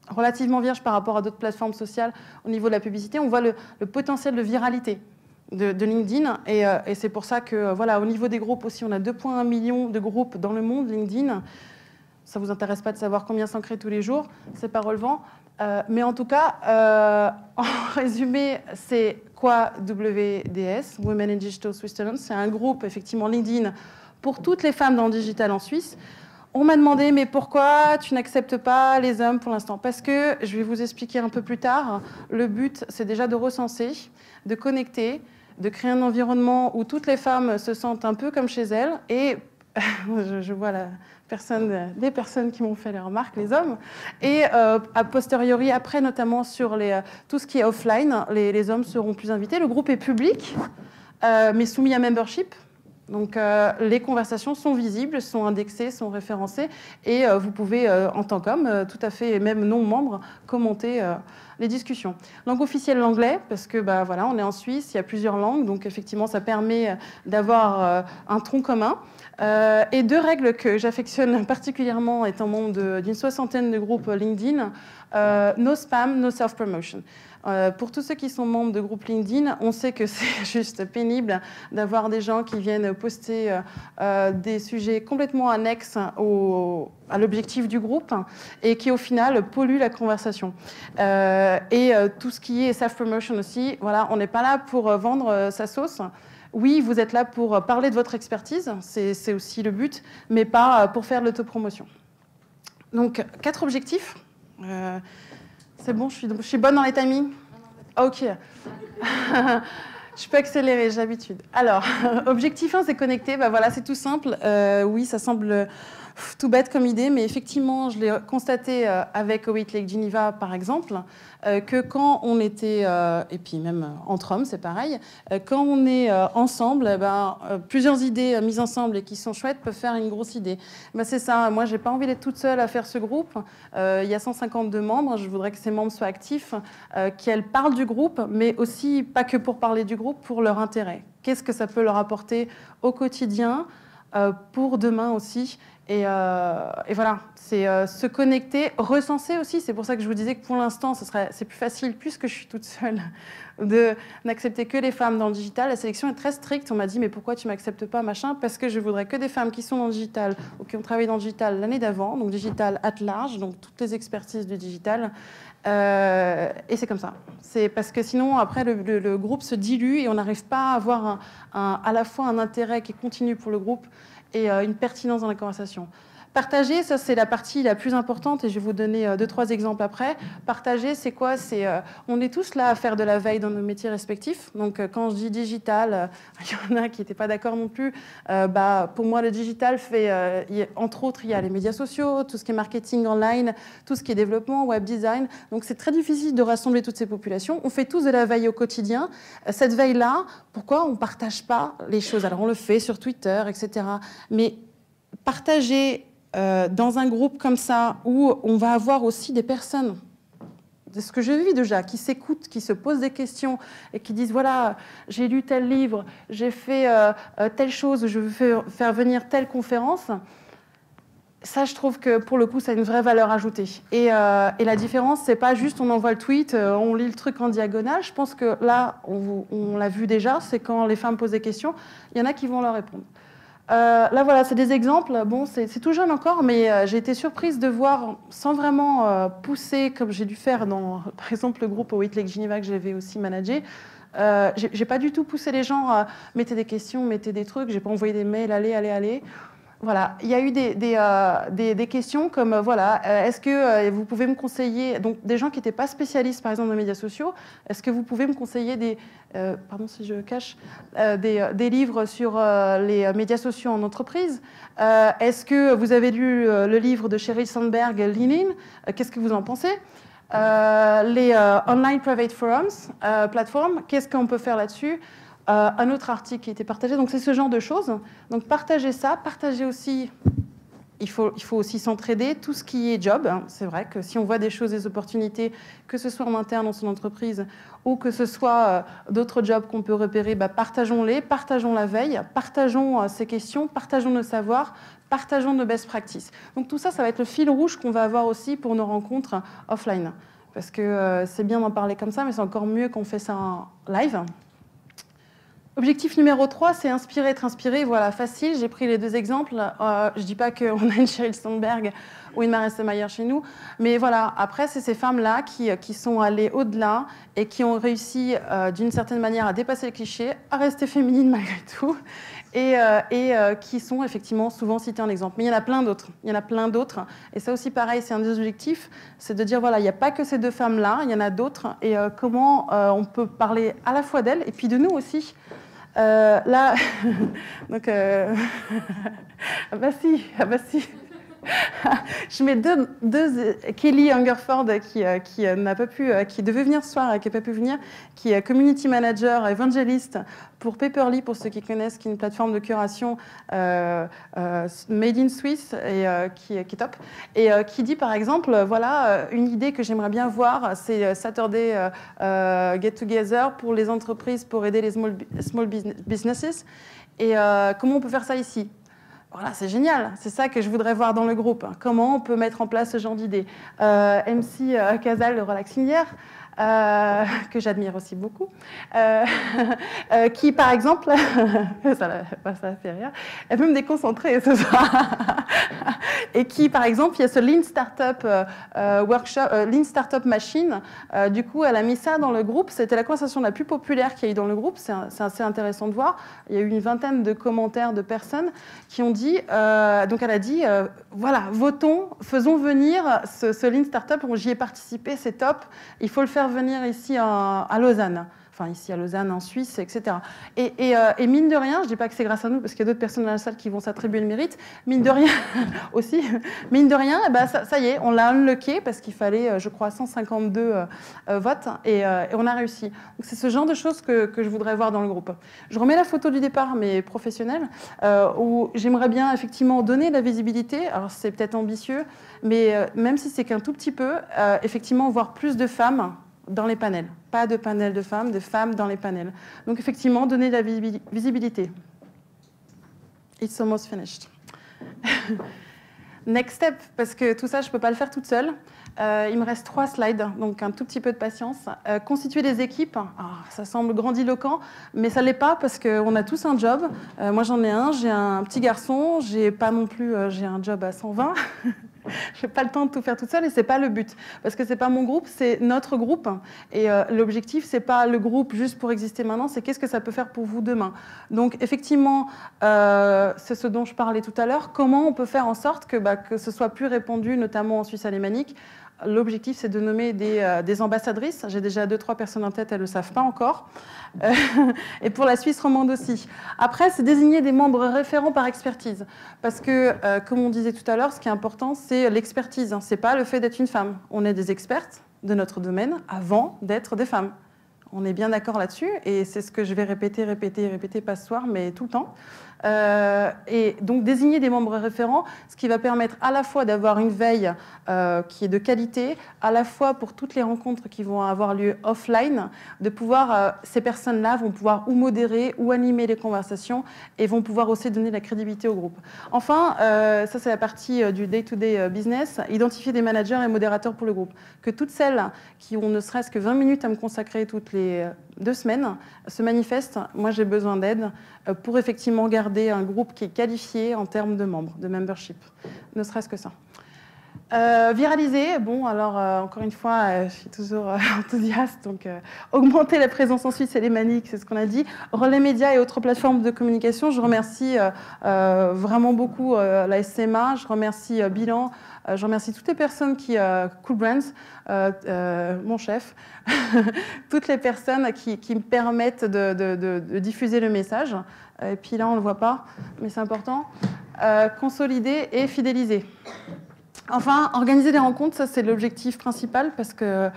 relativement vierge par rapport à d'autres plateformes sociales au niveau de la publicité. On voit le potentiel de viralité de LinkedIn et c'est pour ça que, voilà, au niveau des groupes aussi, on a 2,1 millions de groupes dans le monde LinkedIn. Ça ne vous intéresse pas de savoir combien s'en crée tous les jours, c'est pas relevant. Mais en tout cas, en résumé, c'est quoi WDS, Women in Digital Switzerland? C'est un groupe, effectivement, LinkedIn pour toutes les femmes dans le digital en Suisse. On m'a demandé, mais pourquoi tu n'acceptes pas les hommes pour l'instant? Parce que, je vais vous expliquer un peu plus tard, le but, c'est déjà de recenser, de connecter, de créer un environnement où toutes les femmes se sentent un peu comme chez elles. Et je vois des personnes qui m'ont fait les remarques, les hommes. Et a posteriori, après, notamment sur tout ce qui est offline, les hommes seront plus invités. Le groupe est public, mais soumis à membership. Donc les conversations sont visibles, sont indexées, sont référencées et vous pouvez, en tant qu'homme, tout à fait, même non-membre, commenter les discussions. Langue officielle, l'anglais, parce que voilà, on est en Suisse, il y a plusieurs langues, donc effectivement ça permet d'avoir un tronc commun. Et deux règles que j'affectionne particulièrement étant membre d'une soixantaine de groupes LinkedIn, no spam, no self-promotion. Pour tous ceux qui sont membres de groupes LinkedIn, on sait que c'est juste pénible d'avoir des gens qui viennent poster des sujets complètement annexes à l'objectif du groupe et qui, au final, polluent la conversation. Et tout ce qui est self-promotion aussi, voilà, on n'est pas là pour vendre sa sauce. Oui, vous êtes là pour parler de votre expertise, c'est aussi le but, mais pas pour faire de l'autopromotion. Donc, 4 objectifs. C'est bon, je suis bonne dans les timings? Ok. Je peux accélérer, j'ai l'habitude. Alors, objectif 1, c'est connecter. Voilà, c'est tout simple. Oui, ça semble tout bête comme idée, mais effectivement, je l'ai constaté avec Owit Lake Geneva, par exemple, que quand on était, et puis même entre hommes, c'est pareil, quand on est ensemble, plusieurs idées mises ensemble et qui sont chouettes peuvent faire une grosse idée. C'est ça, moi, j'ai pas envie d'être toute seule à faire ce groupe. Il y a 152 membres, je voudrais que ces membres soient actifs, qu'elles parlent du groupe, mais aussi pas que pour parler du groupe, pour leur intérêt. Qu'est-ce que ça peut leur apporter au quotidien, pour demain aussi. Et voilà, c'est se connecter, recenser aussi. C'est pour ça que je vous disais que pour l'instant, c'est plus facile, puisque je suis toute seule, de n'accepter que les femmes dans le digital. La sélection est très stricte. On m'a dit, mais pourquoi tu ne m'acceptes pas, machin? Parce que je voudrais que des femmes qui sont dans le digital ou qui ont travaillé dans le digital l'année d'avant, donc digital at large, donc toutes les expertises du digital. Et c'est comme ça. C'est parce que sinon, après, le groupe se dilue et on n'arrive pas à avoir à la fois un intérêt qui continue pour le groupe et une pertinence dans la conversation. Partager, ça c'est la partie la plus importante et je vais vous donner 2-3 exemples après. Partager, c'est quoi? On est tous là à faire de la veille dans nos métiers respectifs. Donc quand je dis digital, il y en a qui n'étaient pas d'accord non plus. Pour moi, le digital entre autres, il y a les médias sociaux, tout ce qui est marketing online, tout ce qui est développement, web design. Donc c'est très difficile de rassembler toutes ces populations. On fait tous de la veille au quotidien. Cette veille-là, pourquoi on ne partage pas les choses? Alors on le fait sur Twitter, etc. Mais partager dans un groupe comme ça, où on va avoir aussi des personnes, de ce que je vis déjà, qui s'écoutent, qui se posent des questions et qui disent, voilà, j'ai lu tel livre, j'ai fait telle chose, je veux faire venir telle conférence. ça, je trouve que pour le coup, ça a une vraie valeur ajoutée. Et la différence, c'est pas juste on envoie le tweet, on lit le truc en diagonale. Je pense que là, on l'a vu déjà, c'est quand les femmes posent des questions, il y en a qui vont leur répondre. Là, voilà, c'est des exemples. Bon, c'est tout jeune encore, mais j'ai été surprise de voir, sans vraiment pousser, comme j'ai dû faire dans, par exemple, le groupe au White Lake Geneva que j'avais aussi managé. J'ai pas du tout poussé les gens, mettez des questions, mettez des trucs. J'ai pas envoyé des mails, allez. Voilà, il y a eu des questions comme, voilà, est-ce que vous pouvez me conseiller, donc des gens qui n'étaient pas spécialistes, par exemple, dans les médias sociaux, est-ce que vous pouvez me conseiller pardon si je cache, des livres sur les médias sociaux en entreprise? Est-ce que vous avez lu le livre de Sheryl Sandberg, Lean In? Qu'est-ce que vous en pensez? Les Online Private Forums, plateformes, qu'est-ce qu'on peut faire là-dessus? Un autre article qui a été partagé, donc c'est ce genre de choses. Donc partagez ça, partagez aussi, il faut aussi s'entraider, tout ce qui est job. Hein. C'est vrai que si on voit des choses, des opportunités, que ce soit en interne dans son entreprise ou que ce soit d'autres jobs qu'on peut repérer, partageons-les, partageons la veille, partageons ces questions, partageons nos savoirs, partageons nos best practices. Donc tout ça, ça va être le fil rouge qu'on va avoir aussi pour nos rencontres offline. Parce que c'est bien d'en parler comme ça, mais c'est encore mieux qu'on fait ça en live. Objectif numéro 3, c'est inspirer, être inspiré. Voilà, facile, j'ai pris les deux exemples. Je ne dis pas qu'on a une Sheryl Sandberg ou une Marissa Mayer chez nous, mais voilà, après, c'est ces femmes-là qui sont allées au-delà et qui ont réussi d'une certaine manière à dépasser les clichés, à rester féminines malgré tout, et qui sont effectivement souvent citées en exemple. Mais il y en a plein d'autres. Il y en a plein d'autres. Et ça aussi, pareil, c'est un des objectifs, c'est de dire, voilà, il n'y a pas que ces deux femmes-là, il y en a d'autres, et comment on peut parler à la fois d'elles et puis de nous aussi. Là, donc, ah bah si. Je mets deux Kelly Hungerford qui n'a pas pu, qui devait venir ce soir et qui n'a pas pu venir, qui est community manager, évangéliste pour Paperly, pour ceux qui connaissent, qui est une plateforme de curation made in Swiss et qui est top, et qui dit par exemple, voilà, une idée que j'aimerais bien voir, c'est Saturday Get Together pour les entreprises, pour aider les small businesses, et comment on peut faire ça ici? Voilà, c'est génial, c'est ça que je voudrais voir dans le groupe. Comment on peut mettre en place ce genre d'idée? MC Casal de Relaxing Here, que j'admire aussi beaucoup, qui par exemple, ça fait rire, elle peut me déconcentrer ce soir, et qui par exemple, il y a ce Lean Startup workshop, Lean Startup Machine, du coup elle a mis ça dans le groupe, c'était la conversation la plus populaire qu'il y a eu dans le groupe, c'est assez intéressant de voir, il y a eu une vingtaine de commentaires de personnes qui ont dit, donc elle a dit, voilà, votons, faisons venir ce Lean Startup, j'y ai participé, c'est top, il faut le faire venir ici à Lausanne, enfin ici à Lausanne, en Suisse, etc. Et mine de rien, je ne dis pas que c'est grâce à nous, parce qu'il y a d'autres personnes dans la salle qui vont s'attribuer le mérite, mine de rien aussi, mine de rien, ça y est, on l'a unlocké, parce qu'il fallait, je crois, 152 votes, et on a réussi. Donc c'est ce genre de choses que je voudrais voir dans le groupe. Je remets la photo du départ, mais professionnelle, où j'aimerais bien effectivement donner de la visibilité, alors c'est peut-être ambitieux, mais même si c'est qu'un tout petit peu, effectivement voir plus de femmes dans les panels. Pas de panel de femmes dans les panels. Donc effectivement, donner de la visibilité. It's almost finished. Next step, parce que tout ça, je ne peux pas le faire toute seule. Il me reste 3 slides, donc un tout petit peu de patience. Constituer des équipes, ça semble grandiloquent, mais ça ne l'est pas parce qu'on a tous un job. Moi, j'en ai un, j'ai un petit garçon, j'ai pas non plus, j'ai un job à 120. Je n'ai pas le temps de tout faire toute seule et ce n'est pas le but. Parce que ce n'est pas mon groupe, c'est notre groupe. Et l'objectif, ce n'est pas le groupe juste pour exister maintenant, c'est qu'est-ce que ça peut faire pour vous demain. Donc effectivement, c'est ce dont je parlais tout à l'heure. Comment on peut faire en sorte que ce soit plus répandu, notamment en Suisse alémanique. L'objectif, c'est de nommer des ambassadrices. J'ai déjà 2-3 personnes en tête, elles ne le savent pas encore. Et pour la Suisse romande aussi. Après, c'est désigner des membres référents par expertise. Parce que, comme on disait tout à l'heure, ce qui est important, c'est l'expertise. Ce n'est pas le fait d'être une femme. On est des expertes de notre domaine avant d'être des femmes. On est bien d'accord là-dessus. Et c'est ce que je vais répéter, pas ce soir, mais tout le temps. et donc désigner des membres référents, ce qui va permettre à la fois d'avoir une veille qui est de qualité, à la fois pour toutes les rencontres qui vont avoir lieu offline, de pouvoir, ces personnes-là vont pouvoir ou modérer ou animer les conversations et vont pouvoir aussi donner la crédibilité au groupe. Enfin, ça c'est la partie du day-to-day business, identifier des managers et modérateurs pour le groupe. Que toutes celles qui ont ne serait-ce que 20 minutes à me consacrer toutes les 2 semaines se manifestent. Moi j'ai besoin d'aide pour effectivement garder un groupe qui est qualifié en termes de membres, de membership. Ne serait-ce que ça. Viraliser, bon alors encore une fois, je suis toujours enthousiaste, donc augmenter la présence en Suisse alémanique, c'est ce qu'on a dit. Relais médias et autres plateformes de communication, je remercie vraiment beaucoup la SMA, je remercie Bilan, je remercie toutes les personnes qui, Cool Brands, mon chef, toutes les personnes qui me permettent de diffuser le message. Et puis là on ne le voit pas, mais c'est important. Consolider et fidéliser. Enfin, organiser des rencontres, ça c'est l'objectif principal parce que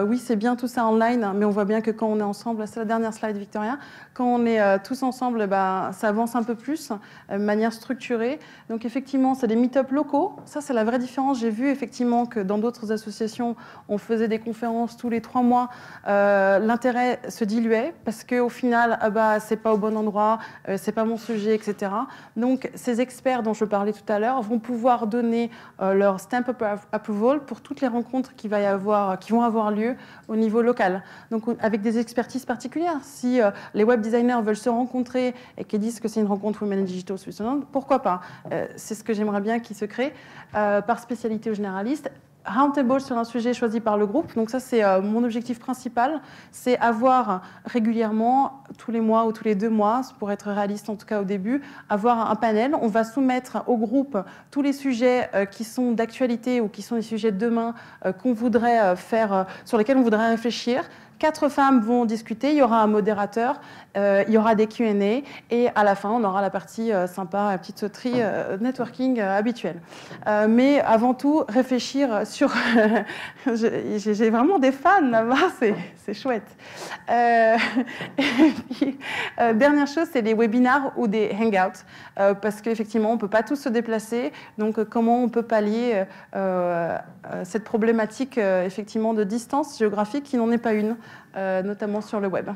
oui, c'est bien tout ça online, mais on voit bien que quand on est ensemble, c'est la dernière slide Victoria, quand on est tous ensemble, bah, ça avance un peu plus, de manière structurée. Donc effectivement, c'est des meet-up locaux, ça c'est la vraie différence. J'ai vu effectivement que dans d'autres associations, on faisait des conférences tous les 3 mois, l'intérêt se diluait parce qu'au final, ah bah, c'est pas au bon endroit, c'est pas mon sujet, etc. Donc ces experts dont je parlais tout à l'heure vont pouvoir donner leur stamp of approval pour toutes les rencontres qui vont avoir lieu au niveau local. Donc avec des expertises particulières. Si les web designers veulent se rencontrer et qu'ils disent que c'est une rencontre Women in Digital Switzerland, pourquoi pas? C'est ce que j'aimerais bien qu'il se crée par spécialité ou généraliste. Roundtable sur un sujet choisi par le groupe. Donc ça, c'est mon objectif principal. C'est avoir régulièrement, tous les mois ou tous les 2 mois, pour être réaliste en tout cas au début, avoir un panel. On va soumettre au groupe tous les sujets qui sont d'actualité ou qui sont les sujets de demain qu'on voudrait faire, sur lesquels on voudrait réfléchir. 4 femmes vont discuter, il y aura un modérateur, il y aura des Q&A et à la fin, on aura la partie sympa, la petite sauterie networking habituelle. Mais avant tout, réfléchir sur... J'ai vraiment des fans là-bas, c'est chouette. Et puis, dernière chose, c'est les webinars ou des hangouts, parce qu'effectivement, on ne peut pas tous se déplacer. Donc, comment on peut pallier cette problématique effectivement de distance géographique qui n'en est pas une, notamment sur le web.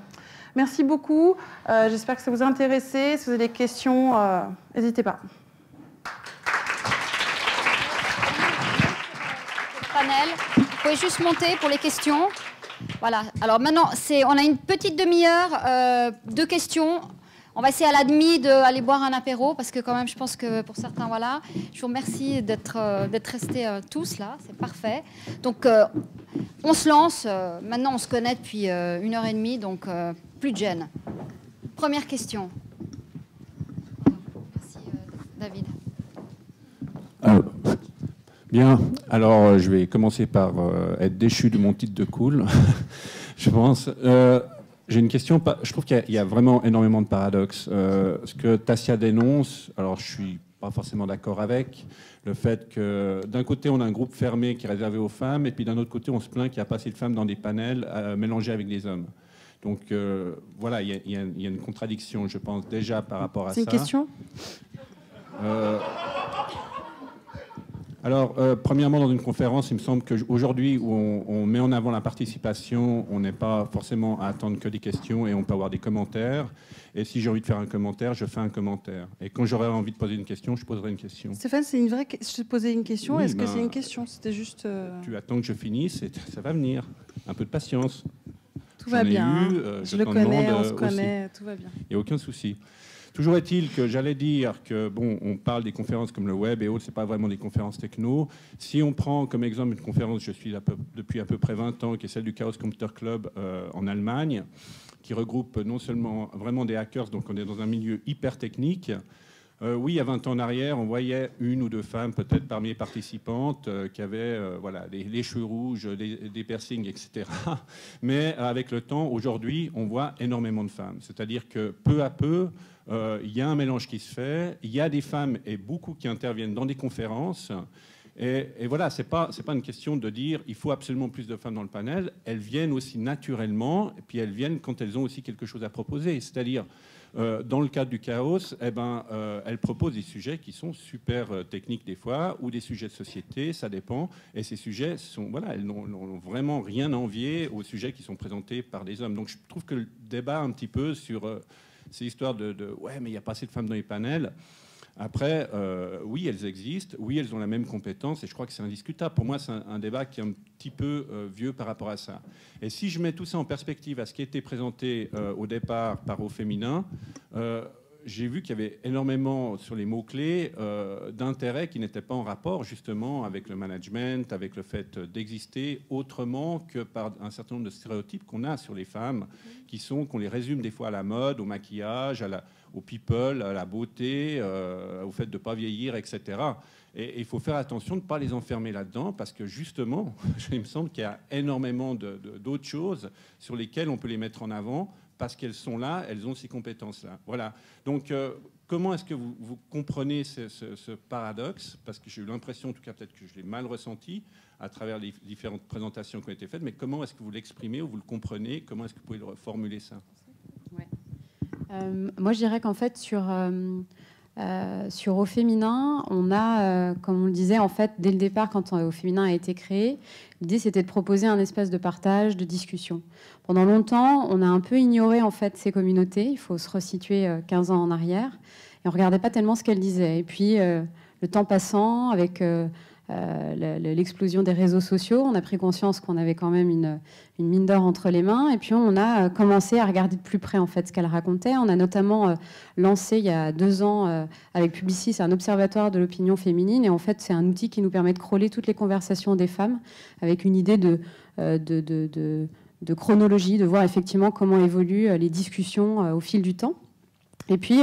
Merci beaucoup. J'espère que ça vous a intéressé. Si vous avez des questions, n'hésitez pas. Panel, vous pouvez juste monter pour les questions. Voilà. Alors maintenant, on a une petite demi-heure de questions. On va essayer à la demi d'aller boire un apéro parce que quand même, je pense que pour certains, voilà. Je vous remercie d'être restés tous là, c'est parfait. Donc, on se lance. Maintenant, on se connaît depuis 1h30, donc plus de gêne. Première question. Merci, David. Bien. Alors, je vais commencer par être déchu de mon titre de cool, je pense. J'ai une question. Je trouve qu'il y a vraiment énormément de paradoxes. Ce que Tassia dénonce, alors je suis pas forcément d'accord avec le fait que d'un côté on a un groupe fermé qui est réservé aux femmes et puis d'un autre côté on se plaint qu'il n'y a pas assez de femmes dans des panels mélangés avec des hommes. Donc voilà, il y a une contradiction, je pense, déjà par rapport à ça. C'est une question Alors, premièrement, dans une conférence, il me semble qu'aujourd'hui, où on met en avant la participation, on n'est pas forcément à attendre que des questions et on peut avoir des commentaires. Et si j'ai envie de faire un commentaire, je fais un commentaire. Et quand j'aurai envie de poser une question, je poserai une question. Stéphane, c'est une vraie... Je te posais une question. Oui, est-ce que c'est une question? C'était juste... Tu attends que je finisse et ça va venir. Un peu de patience. Tout va bien. Je le connais, on se connaît, tout va bien. Il n'y a aucun souci. Toujours est-il que j'allais dire que, bon, on parle des conférences comme le web et autres, ce n'est pas vraiment des conférences techno. Si on prend comme exemple une conférence, je suis depuis à peu près 20 ans, qui est celle du Chaos Computer Club en Allemagne, qui regroupe non seulement vraiment des hackers, donc on est dans un milieu hyper technique. Oui, il y a 20 ans en arrière, on voyait 1 ou 2 femmes, peut-être parmi les participantes, qui avaient voilà, les cheveux rouges, des piercings, etc. Mais avec le temps, aujourd'hui, on voit énormément de femmes. C'est-à-dire que peu à peu, il y a un mélange qui se fait. Il y a des femmes et beaucoup qui interviennent dans des conférences. Et voilà, c'est pas une question de dire il faut absolument plus de femmes dans le panel. Elles viennent aussi naturellement, et puis elles viennent quand elles ont aussi quelque chose à proposer. C'est-à-dire, dans le cadre du chaos, elles proposent des sujets qui sont super techniques des fois, ou des sujets de société, ça dépend. Et ces sujets elles n'ont vraiment rien à envier aux sujets qui sont présentés par des hommes. Donc je trouve que le débat un petit peu sur ces histoires ouais, mais il n'y a pas assez de femmes dans les panels. Après, oui, elles existent, oui, elles ont la même compétence, et je crois que c'est indiscutable. Pour moi, c'est un débat qui est un petit peu vieux par rapport à ça. Et si je mets tout ça en perspective à ce qui était présenté au départ par Au Féminin, j'ai vu qu'il y avait énormément, sur les mots-clés, d'intérêts qui n'étaient pas en rapport, justement, avec le management, avec le fait d'exister autrement que par un certain nombre de stéréotypes qu'on a sur les femmes, qu'on les résume des fois à la mode, au maquillage, au people, à la beauté, au fait de ne pas vieillir, etc. Et il faut faire attention de ne pas les enfermer là-dedans, parce que justement, il me semble qu'il y a énormément d'autres choses sur lesquelles on peut les mettre en avant, parce qu'elles sont là, elles ont ces compétences-là. Voilà. Donc, comment est-ce que vous comprenez ce paradoxe? Parce que j'ai eu l'impression, en tout cas peut-être que je l'ai mal ressenti à travers les différentes présentations qui ont été faites, mais comment est-ce que vous l'exprimez ou vous le comprenez? Comment est-ce que vous pouvez reformuler ça? Ouais. Moi, je dirais qu'en fait, sur Au Féminin, on a, comme on le disait, en fait, dès le départ, quand Au Féminin a été créé, l'idée, c'était de proposer un espace de partage, de discussion. Pendant longtemps, on a un peu ignoré, en fait, ces communautés. Il faut se resituer 15 ans en arrière. Et on ne regardait pas tellement ce qu'elles disaient. Et puis, le temps passant, avec l'explosion des réseaux sociaux, on a pris conscience qu'on avait quand même une mine d'or entre les mains, et puis on a commencé à regarder de plus près en fait ce qu'elle racontait. On a notamment lancé il y a 2 ans avec Publicis un observatoire de l'opinion féminine, et en fait c'est un outil qui nous permet de crawler toutes les conversations des femmes avec une idée de chronologie, de voir effectivement comment évoluent les discussions au fil du temps. Et puis,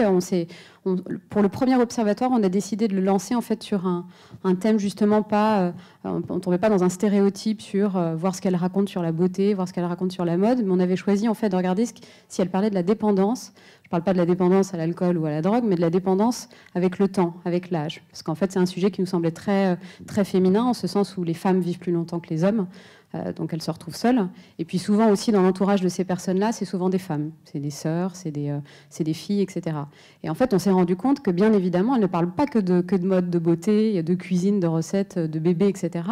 pour le premier observatoire, on a décidé de le lancer en fait sur un thème justement pas... on ne tombait pas dans un stéréotype sur voir ce qu'elle raconte sur la beauté, voir ce qu'elle raconte sur la mode, mais on avait choisi en fait de regarder si elle parlait de la dépendance. Je ne parle pas de la dépendance à l'alcool ou à la drogue, mais de la dépendance avec le temps, avec l'âge. Parce qu'en fait, c'est un sujet qui nous semblait très, très féminin, en ce sens où les femmes vivent plus longtemps que les hommes. Donc elles se retrouvent seules. Et puis souvent aussi dans l'entourage de ces personnes-là, c'est souvent des femmes, c'est des sœurs, c'est des filles, etc. Et en fait, on s'est rendu compte que bien évidemment, elles ne parlent pas que de mode, de beauté, de cuisine, de recettes, de bébés, etc.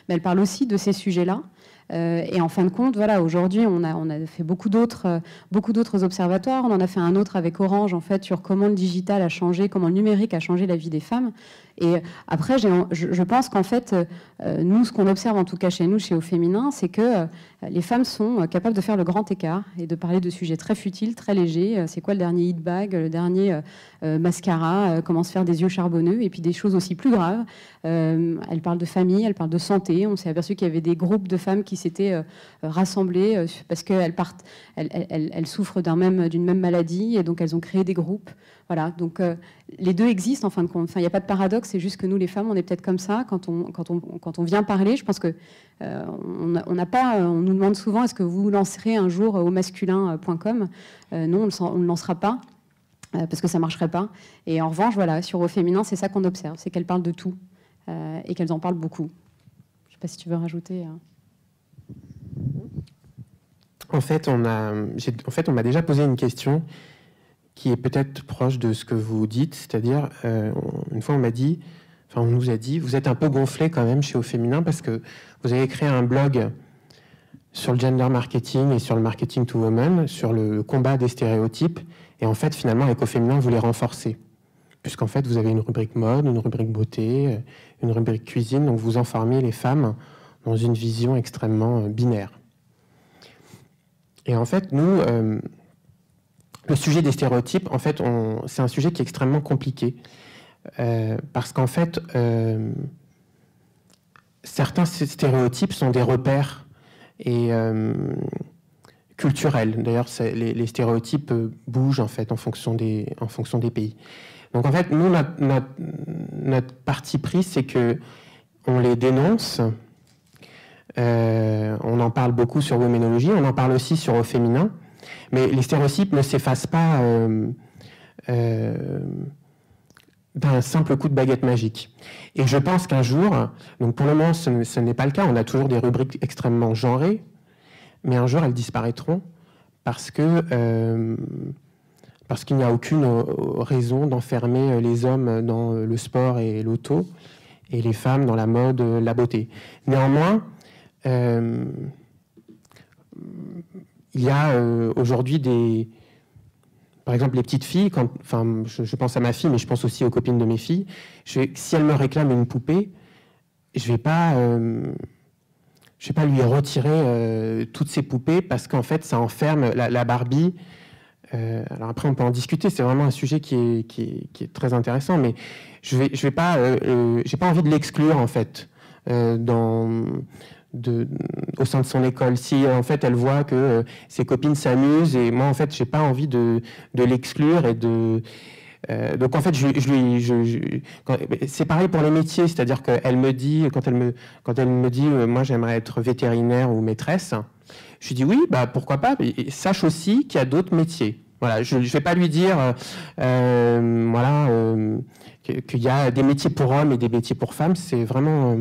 Mais elles parlent aussi de ces sujets-là. Et en fin de compte, voilà, aujourd'hui, on a fait beaucoup d'autres observatoires. On en a fait un autre avec Orange, en fait, sur comment le digital a changé, comment le numérique a changé la vie des femmes. Et après, je pense qu'en fait, nous, ce qu'on observe, en tout cas chez nous, chez Au Féminin, c'est que les femmes sont capables de faire le grand écart et de parler de sujets très futiles, très légers. C'est quoi le dernier hit bag, le dernier mascara, comment se faire des yeux charbonneux, et puis des choses aussi plus graves. Elle parle de famille, elle parle de santé. On s'est aperçu qu'il y avait des groupes de femmes qui s'étaient rassemblées parce qu'elles souffrent d'une même maladie, et donc elles ont créé des groupes. Voilà, donc les deux existent en fin de compte. Enfin, il n'y a pas de paradoxe, c'est juste que nous, les femmes, on est peut-être comme ça quand on vient parler. Je pense que on nous demande souvent est-ce que vous lancerez un jour au masculin.com. Non, on ne le lancera pas. Parce que ça ne marcherait pas. Et en revanche, voilà, sur Au Féminin, c'est ça qu'on observe, c'est qu'elles parlent de tout et qu'elles en parlent beaucoup. Je ne sais pas si tu veux rajouter. En fait, on m'a déjà posé une question qui est peut-être proche de ce que vous dites, c'est-à-dire, une fois on nous a dit, vous êtes un peu gonflé quand même chez Au Féminin parce que vous avez créé un blog sur le gender marketing et sur le marketing to women, sur le combat des stéréotypes. Et en fait, finalement, avec Au Féminin, vous les renforcez. Puisqu'en fait, vous avez une rubrique mode, une rubrique beauté, une rubrique cuisine. Donc, vous informez les femmes dans une vision extrêmement binaire. Et en fait, nous, le sujet des stéréotypes, en fait, c'est un sujet qui est extrêmement compliqué. Parce qu'en fait, certains stéréotypes sont des repères et culturels. D'ailleurs, les stéréotypes bougent en fait en fonction des pays. Donc en fait, nous, notre parti pris, c'est que on les dénonce. On en parle beaucoup sur Womenology, on en parle aussi sur Au Féminin, mais les stéréotypes ne s'effacent pas d'un simple coup de baguette magique. Et je pense qu'un jour, donc pour le moment ce n'est pas le cas, on a toujours des rubriques extrêmement genrées, mais un jour elles disparaîtront parce qu'il n'y a aucune raison d'enfermer les hommes dans le sport et l'auto et les femmes dans la mode, la beauté. Néanmoins, il y a aujourd'hui par exemple, les petites filles, je pense à ma fille, mais je pense aussi aux copines de mes filles, si elles me réclament une poupée, je ne vais pas lui retirer toutes ces poupées parce qu'en fait, ça enferme la Barbie. Alors après, on peut en discuter, c'est vraiment un sujet qui est très intéressant, mais j'ai pas envie de l'exclure, en fait, au sein de son école. Si en fait elle voit que ses copines s'amusent, et moi en fait j'ai pas envie de l'exclure et donc en fait c'est pareil pour les métiers, c'est-à-dire qu'elle me dit quand elle me dit moi j'aimerais être vétérinaire ou maîtresse, je lui dis oui, bah pourquoi pas, mais sache aussi qu'il y a d'autres métiers. Voilà, je vais pas lui dire qu'il y a des métiers pour hommes et des métiers pour femmes, c'est vraiment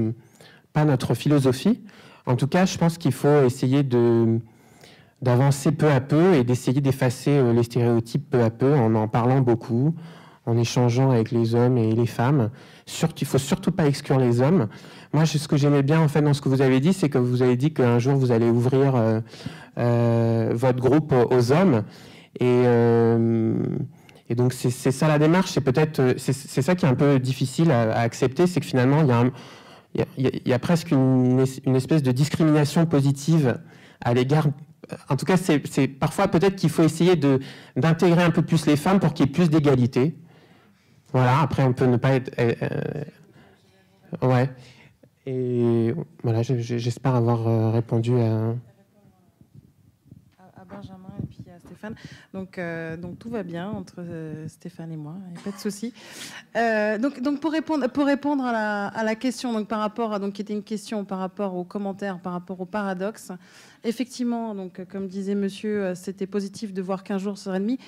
pas notre philosophie. En tout cas, je pense qu'il faut essayer d'avancer peu à peu et d'essayer d'effacer les stéréotypes peu à peu en parlant beaucoup, en échangeant avec les hommes et les femmes. Il ne faut surtout pas exclure les hommes. Moi, ce que j'aimais bien en fait dans ce que vous avez dit, c'est que vous avez dit qu'un jour vous allez ouvrir votre groupe aux hommes. Et donc c'est ça la démarche. C'est ça qui est un peu difficile à accepter, c'est que finalement il y a presque une espèce de discrimination positive à l'égard. En tout cas, c'est parfois peut-être qu'il faut essayer d'intégrer un peu plus les femmes pour qu'il y ait plus d'égalité. Voilà, après on peut ne pas être... ouais. Et voilà, j'espère avoir répondu à Benjamin et puis à Stéphane. Donc tout va bien entre Stéphane et moi, il n'y a pas de souci. Donc pour répondre à la question, donc par rapport à, donc qui était une question par rapport aux commentaires, par rapport au paradoxe, effectivement, donc comme disait monsieur, c'était positif de voir qu'un jour serait demi.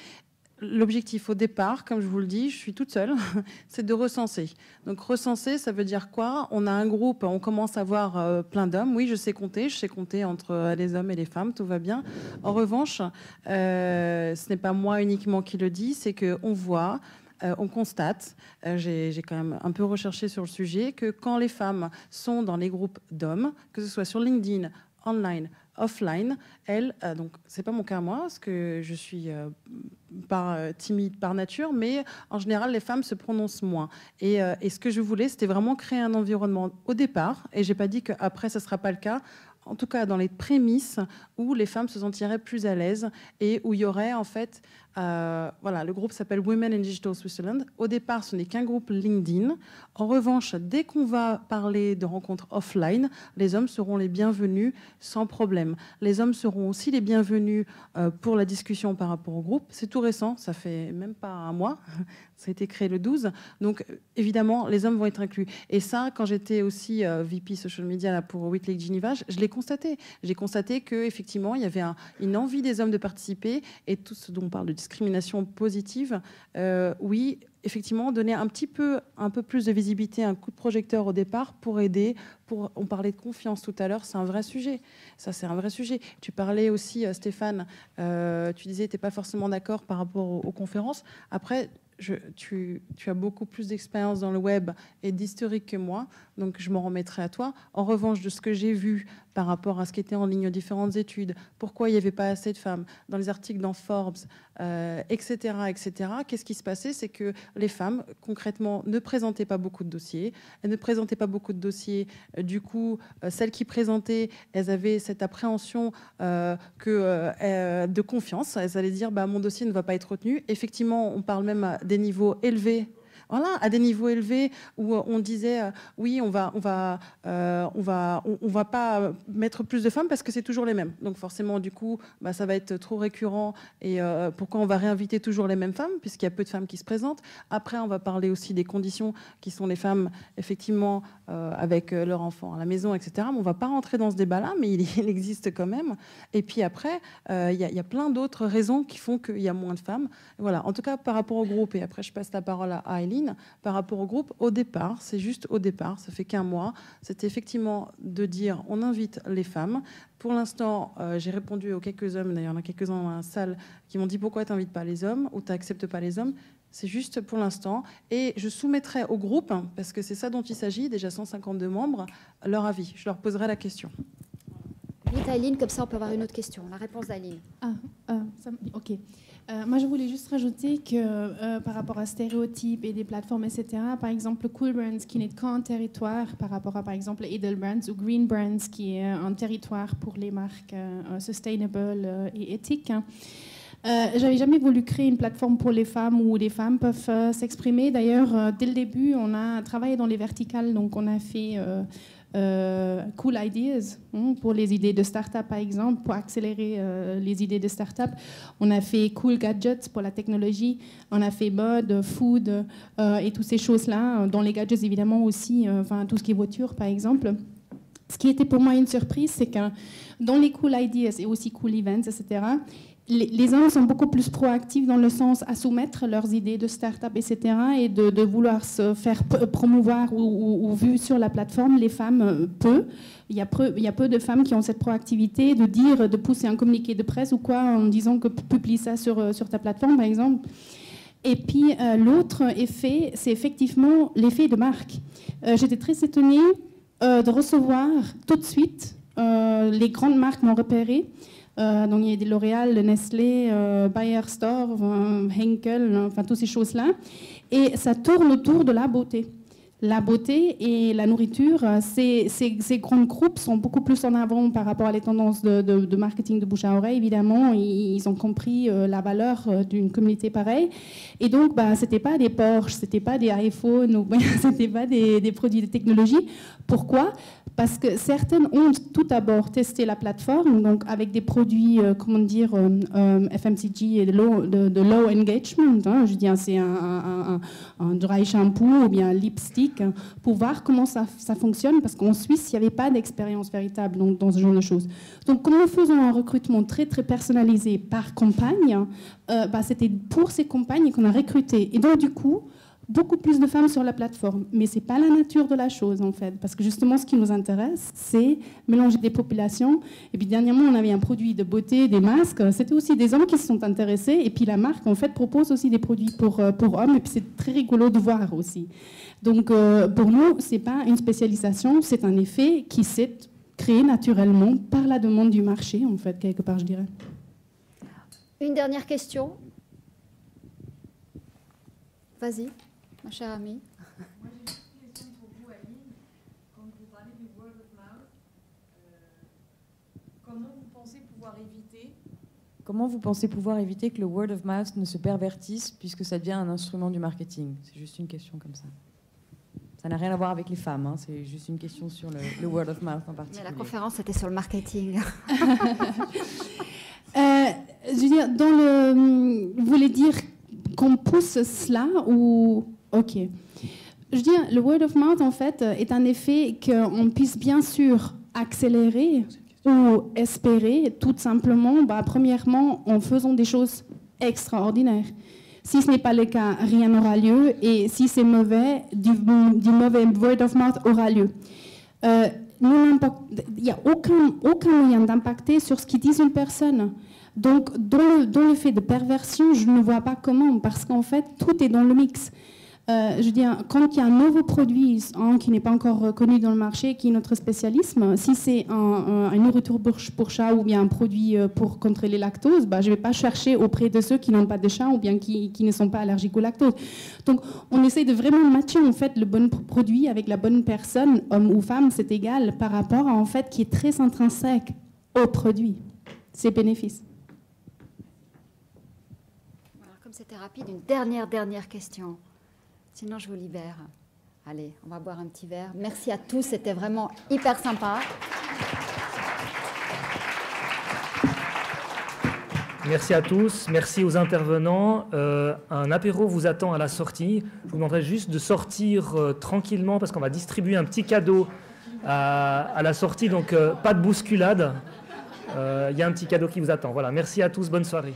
L'objectif au départ, comme je vous le dis, je suis toute seule, c'est de recenser. Donc recenser, ça veut dire quoi? On a un groupe, on commence à voir plein d'hommes. Oui, je sais compter entre les hommes et les femmes, tout va bien. En revanche, ce n'est pas moi uniquement qui le dis, c'est qu'on voit, on constate, j'ai quand même un peu recherché sur le sujet, que quand les femmes sont dans les groupes d'hommes, que ce soit sur LinkedIn, online, offline, donc c'est pas mon cas à moi, parce que je suis timide par nature, mais en général les femmes se prononcent moins. Et ce que je voulais, c'était vraiment créer un environnement au départ, et j'ai pas dit qu'après ça sera pas le cas. En tout cas, dans les prémices où les femmes se sentiraient plus à l'aise et où il y aurait en fait, le groupe s'appelle Women in Digital Switzerland. Au départ, ce n'est qu'un groupe LinkedIn. En revanche, dès qu'on va parler de rencontres offline, les hommes seront les bienvenus sans problème. Les hommes seront aussi les bienvenus pour la discussion par rapport au groupe. C'est tout récent, ça fait même pas un mois. Ça a été créé le 12. Donc, évidemment, les hommes vont être inclus. Et ça, quand j'étais aussi VP Social Media là, pour Week Lake Geneva, je l'ai constaté. J'ai constaté qu'effectivement, il y avait une envie des hommes de participer. Et tout ce dont on parle de discrimination positive, oui, effectivement, donner un peu plus de visibilité, un coup de projecteur au départ pour aider. On parlait de confiance tout à l'heure, c'est un vrai sujet. Ça, c'est un vrai sujet. Tu parlais aussi, Stéphane, tu disais que tu n'es pas forcément d'accord par rapport aux conférences. Après, tu as beaucoup plus d'expérience dans le web et d'historique que moi, donc je m'en remettrai à toi. En revanche, de ce que j'ai vu par rapport à ce qui était en ligne aux différentes études, pourquoi il n'y avait pas assez de femmes dans les articles dans Forbes, etc., qu'est-ce qui se passait? C'est que les femmes, concrètement, ne présentaient pas beaucoup de dossiers. Elles ne présentaient pas beaucoup de dossiers. Du coup, celles qui présentaient, elles avaient cette appréhension de confiance. Elles allaient dire, mon dossier ne va pas être retenu. Effectivement, on parle même à des niveaux élevés. Voilà, à des niveaux élevés où on disait oui, on va pas mettre plus de femmes parce que c'est toujours les mêmes. Donc forcément, du coup, ça va être trop récurrent. Et pourquoi on va réinviter toujours les mêmes femmes puisqu'il y a peu de femmes qui se présentent. Après, on va parler aussi des conditions qui sont les femmes effectivement avec leurs enfants à la maison, etc. Mais on va pas rentrer dans ce débat-là, mais il existe quand même. Et puis après, il y a plein d'autres raisons qui font qu'il y a moins de femmes. Voilà. En tout cas, par rapport au groupe. Et après, je passe la parole à Eileen. Aline, par rapport au groupe, au départ, c'est juste au départ, ça fait qu'un mois, c'était effectivement de dire on invite les femmes. Pour l'instant, j'ai répondu aux quelques hommes, d'ailleurs il y en a quelques-uns dans la salle qui m'ont dit pourquoi tu n'invites pas les hommes ou tu n'acceptes pas les hommes. C'est juste pour l'instant. Et je soumettrai au groupe, parce que c'est ça dont il s'agit, déjà 152 membres, leur avis. Je leur poserai la question. Vite Aline, comme ça on peut avoir une autre question. La réponse d'Aline. Ok. Moi, je voulais juste rajouter que par rapport à stéréotypes et des plateformes, etc., par exemple, Cool Brands qui n'est qu'un territoire par rapport à, par exemple, Edel Brands ou Green Brands qui est un territoire pour les marques sustainable et éthiques. J'avais jamais voulu créer une plateforme pour les femmes où les femmes peuvent s'exprimer. D'ailleurs, dès le début, on a travaillé dans les verticales, donc on a fait Cool Ideas pour les idées de start-up, par exemple, pour accélérer les idées de start-up. On a fait Cool Gadgets pour la technologie. On a fait mode, food et toutes ces choses-là. Dans les gadgets, évidemment, aussi, enfin, tout ce qui est voiture, par exemple. Ce qui était pour moi une surprise, c'est que dans les Cool Ideas et aussi Cool Events, etc., les hommes sont beaucoup plus proactifs dans le sens à soumettre leurs idées de start-up, etc., et de vouloir se faire promouvoir ou vu sur la plateforme. Les femmes, peu. Il y a peu de femmes qui ont cette proactivité de dire, de pousser un communiqué de presse ou quoi en disant que publie ça sur ta plateforme, par exemple. Et puis l'autre effet, c'est effectivement l'effet de marque. J'étais très étonnée de recevoir tout de suite, les grandes marques m'ont repéré. Donc il y a des L'Oréal, Nestlé, Bayer-Stork, Henkel, enfin toutes ces choses-là. Et ça tourne autour de la beauté. La beauté et la nourriture, ces grands groupes sont beaucoup plus en avant par rapport à les tendances de marketing de bouche à oreille, évidemment. Ils ont compris la valeur d'une communauté pareille. Et donc, c'était pas des Porsche, c'était pas des iPhones, ou c'était pas des produits de technologie. Pourquoi ? Parce que certaines ont tout d'abord testé la plateforme, donc avec des produits, FMCG et de low engagement. Hein, je veux dire, c'est un dry shampoo ou bien un lipstick, pour voir comment ça fonctionne, parce qu'en Suisse, il n'y avait pas d'expérience véritable dans ce genre de choses. Donc, comme nous faisons un recrutement très, très personnalisé par campagne, c'était pour ces campagnes qu'on a recruté. Et donc, du coup, beaucoup plus de femmes sur la plateforme. Mais ce n'est pas la nature de la chose, en fait. Parce que justement, ce qui nous intéresse, c'est mélanger des populations. Et puis, dernièrement, on avait un produit de beauté, des masques. C'était aussi des hommes qui se sont intéressés. Et puis, la marque, en fait, propose aussi des produits pour hommes. Et puis, c'est très rigolo de voir aussi. Donc, pour nous, ce n'est pas une spécialisation. C'est un effet qui s'est créé naturellement par la demande du marché, en fait, quelque part, je dirais. Une dernière question. Vas-y. Ma chère amie. Moi, j'ai une question pour vous, Aline. Quand vous parlez du word of mouth, comment vous pensez pouvoir éviter que le word of mouth ne se pervertisse puisque ça devient un instrument du marketing? C'est juste une question comme ça. Ça n'a rien à voir avec les femmes, hein, c'est juste une question sur le word of mouth en particulier. Mais la conférence était sur le marketing. Je veux dire, vous voulez dire qu'on pousse cela ou... Ok. Je veux dire, le word of mouth, en fait, est un effet qu'on puisse bien sûr accélérer ou espérer, tout simplement, premièrement, en faisant des choses extraordinaires. Si ce n'est pas le cas, rien n'aura lieu. Et si c'est mauvais, du mauvais word of mouth aura lieu. Il n'y a aucun moyen d'impacter sur ce qu'ils disent une personne. Donc, dans le fait de perversion, je ne vois pas comment, parce qu'en fait, tout est dans le mix. Je veux dire, quand il y a un nouveau produit qui n'est pas encore reconnu dans le marché, qui est notre spécialisme, si c'est une nourriture pour chat ou bien un produit pour contrer les lactoses, je ne vais pas chercher auprès de ceux qui n'ont pas de chat ou bien qui ne sont pas allergiques au lactose. Donc, on essaie de vraiment matcher en fait le bon produit avec la bonne personne, homme ou femme, c'est égal, par rapport à en fait qui est très intrinsèque au produit, ses bénéfices. Alors, comme c'était rapide, une dernière question. Sinon, je vous libère. Allez, on va boire un petit verre. Merci à tous, c'était vraiment hyper sympa. Merci à tous, merci aux intervenants. Un apéro vous attend à la sortie. Je vous demanderai juste de sortir tranquillement parce qu'on va distribuer un petit cadeau à la sortie, donc pas de bousculade. Il y a un petit cadeau qui vous attend. Voilà, merci à tous, bonne soirée.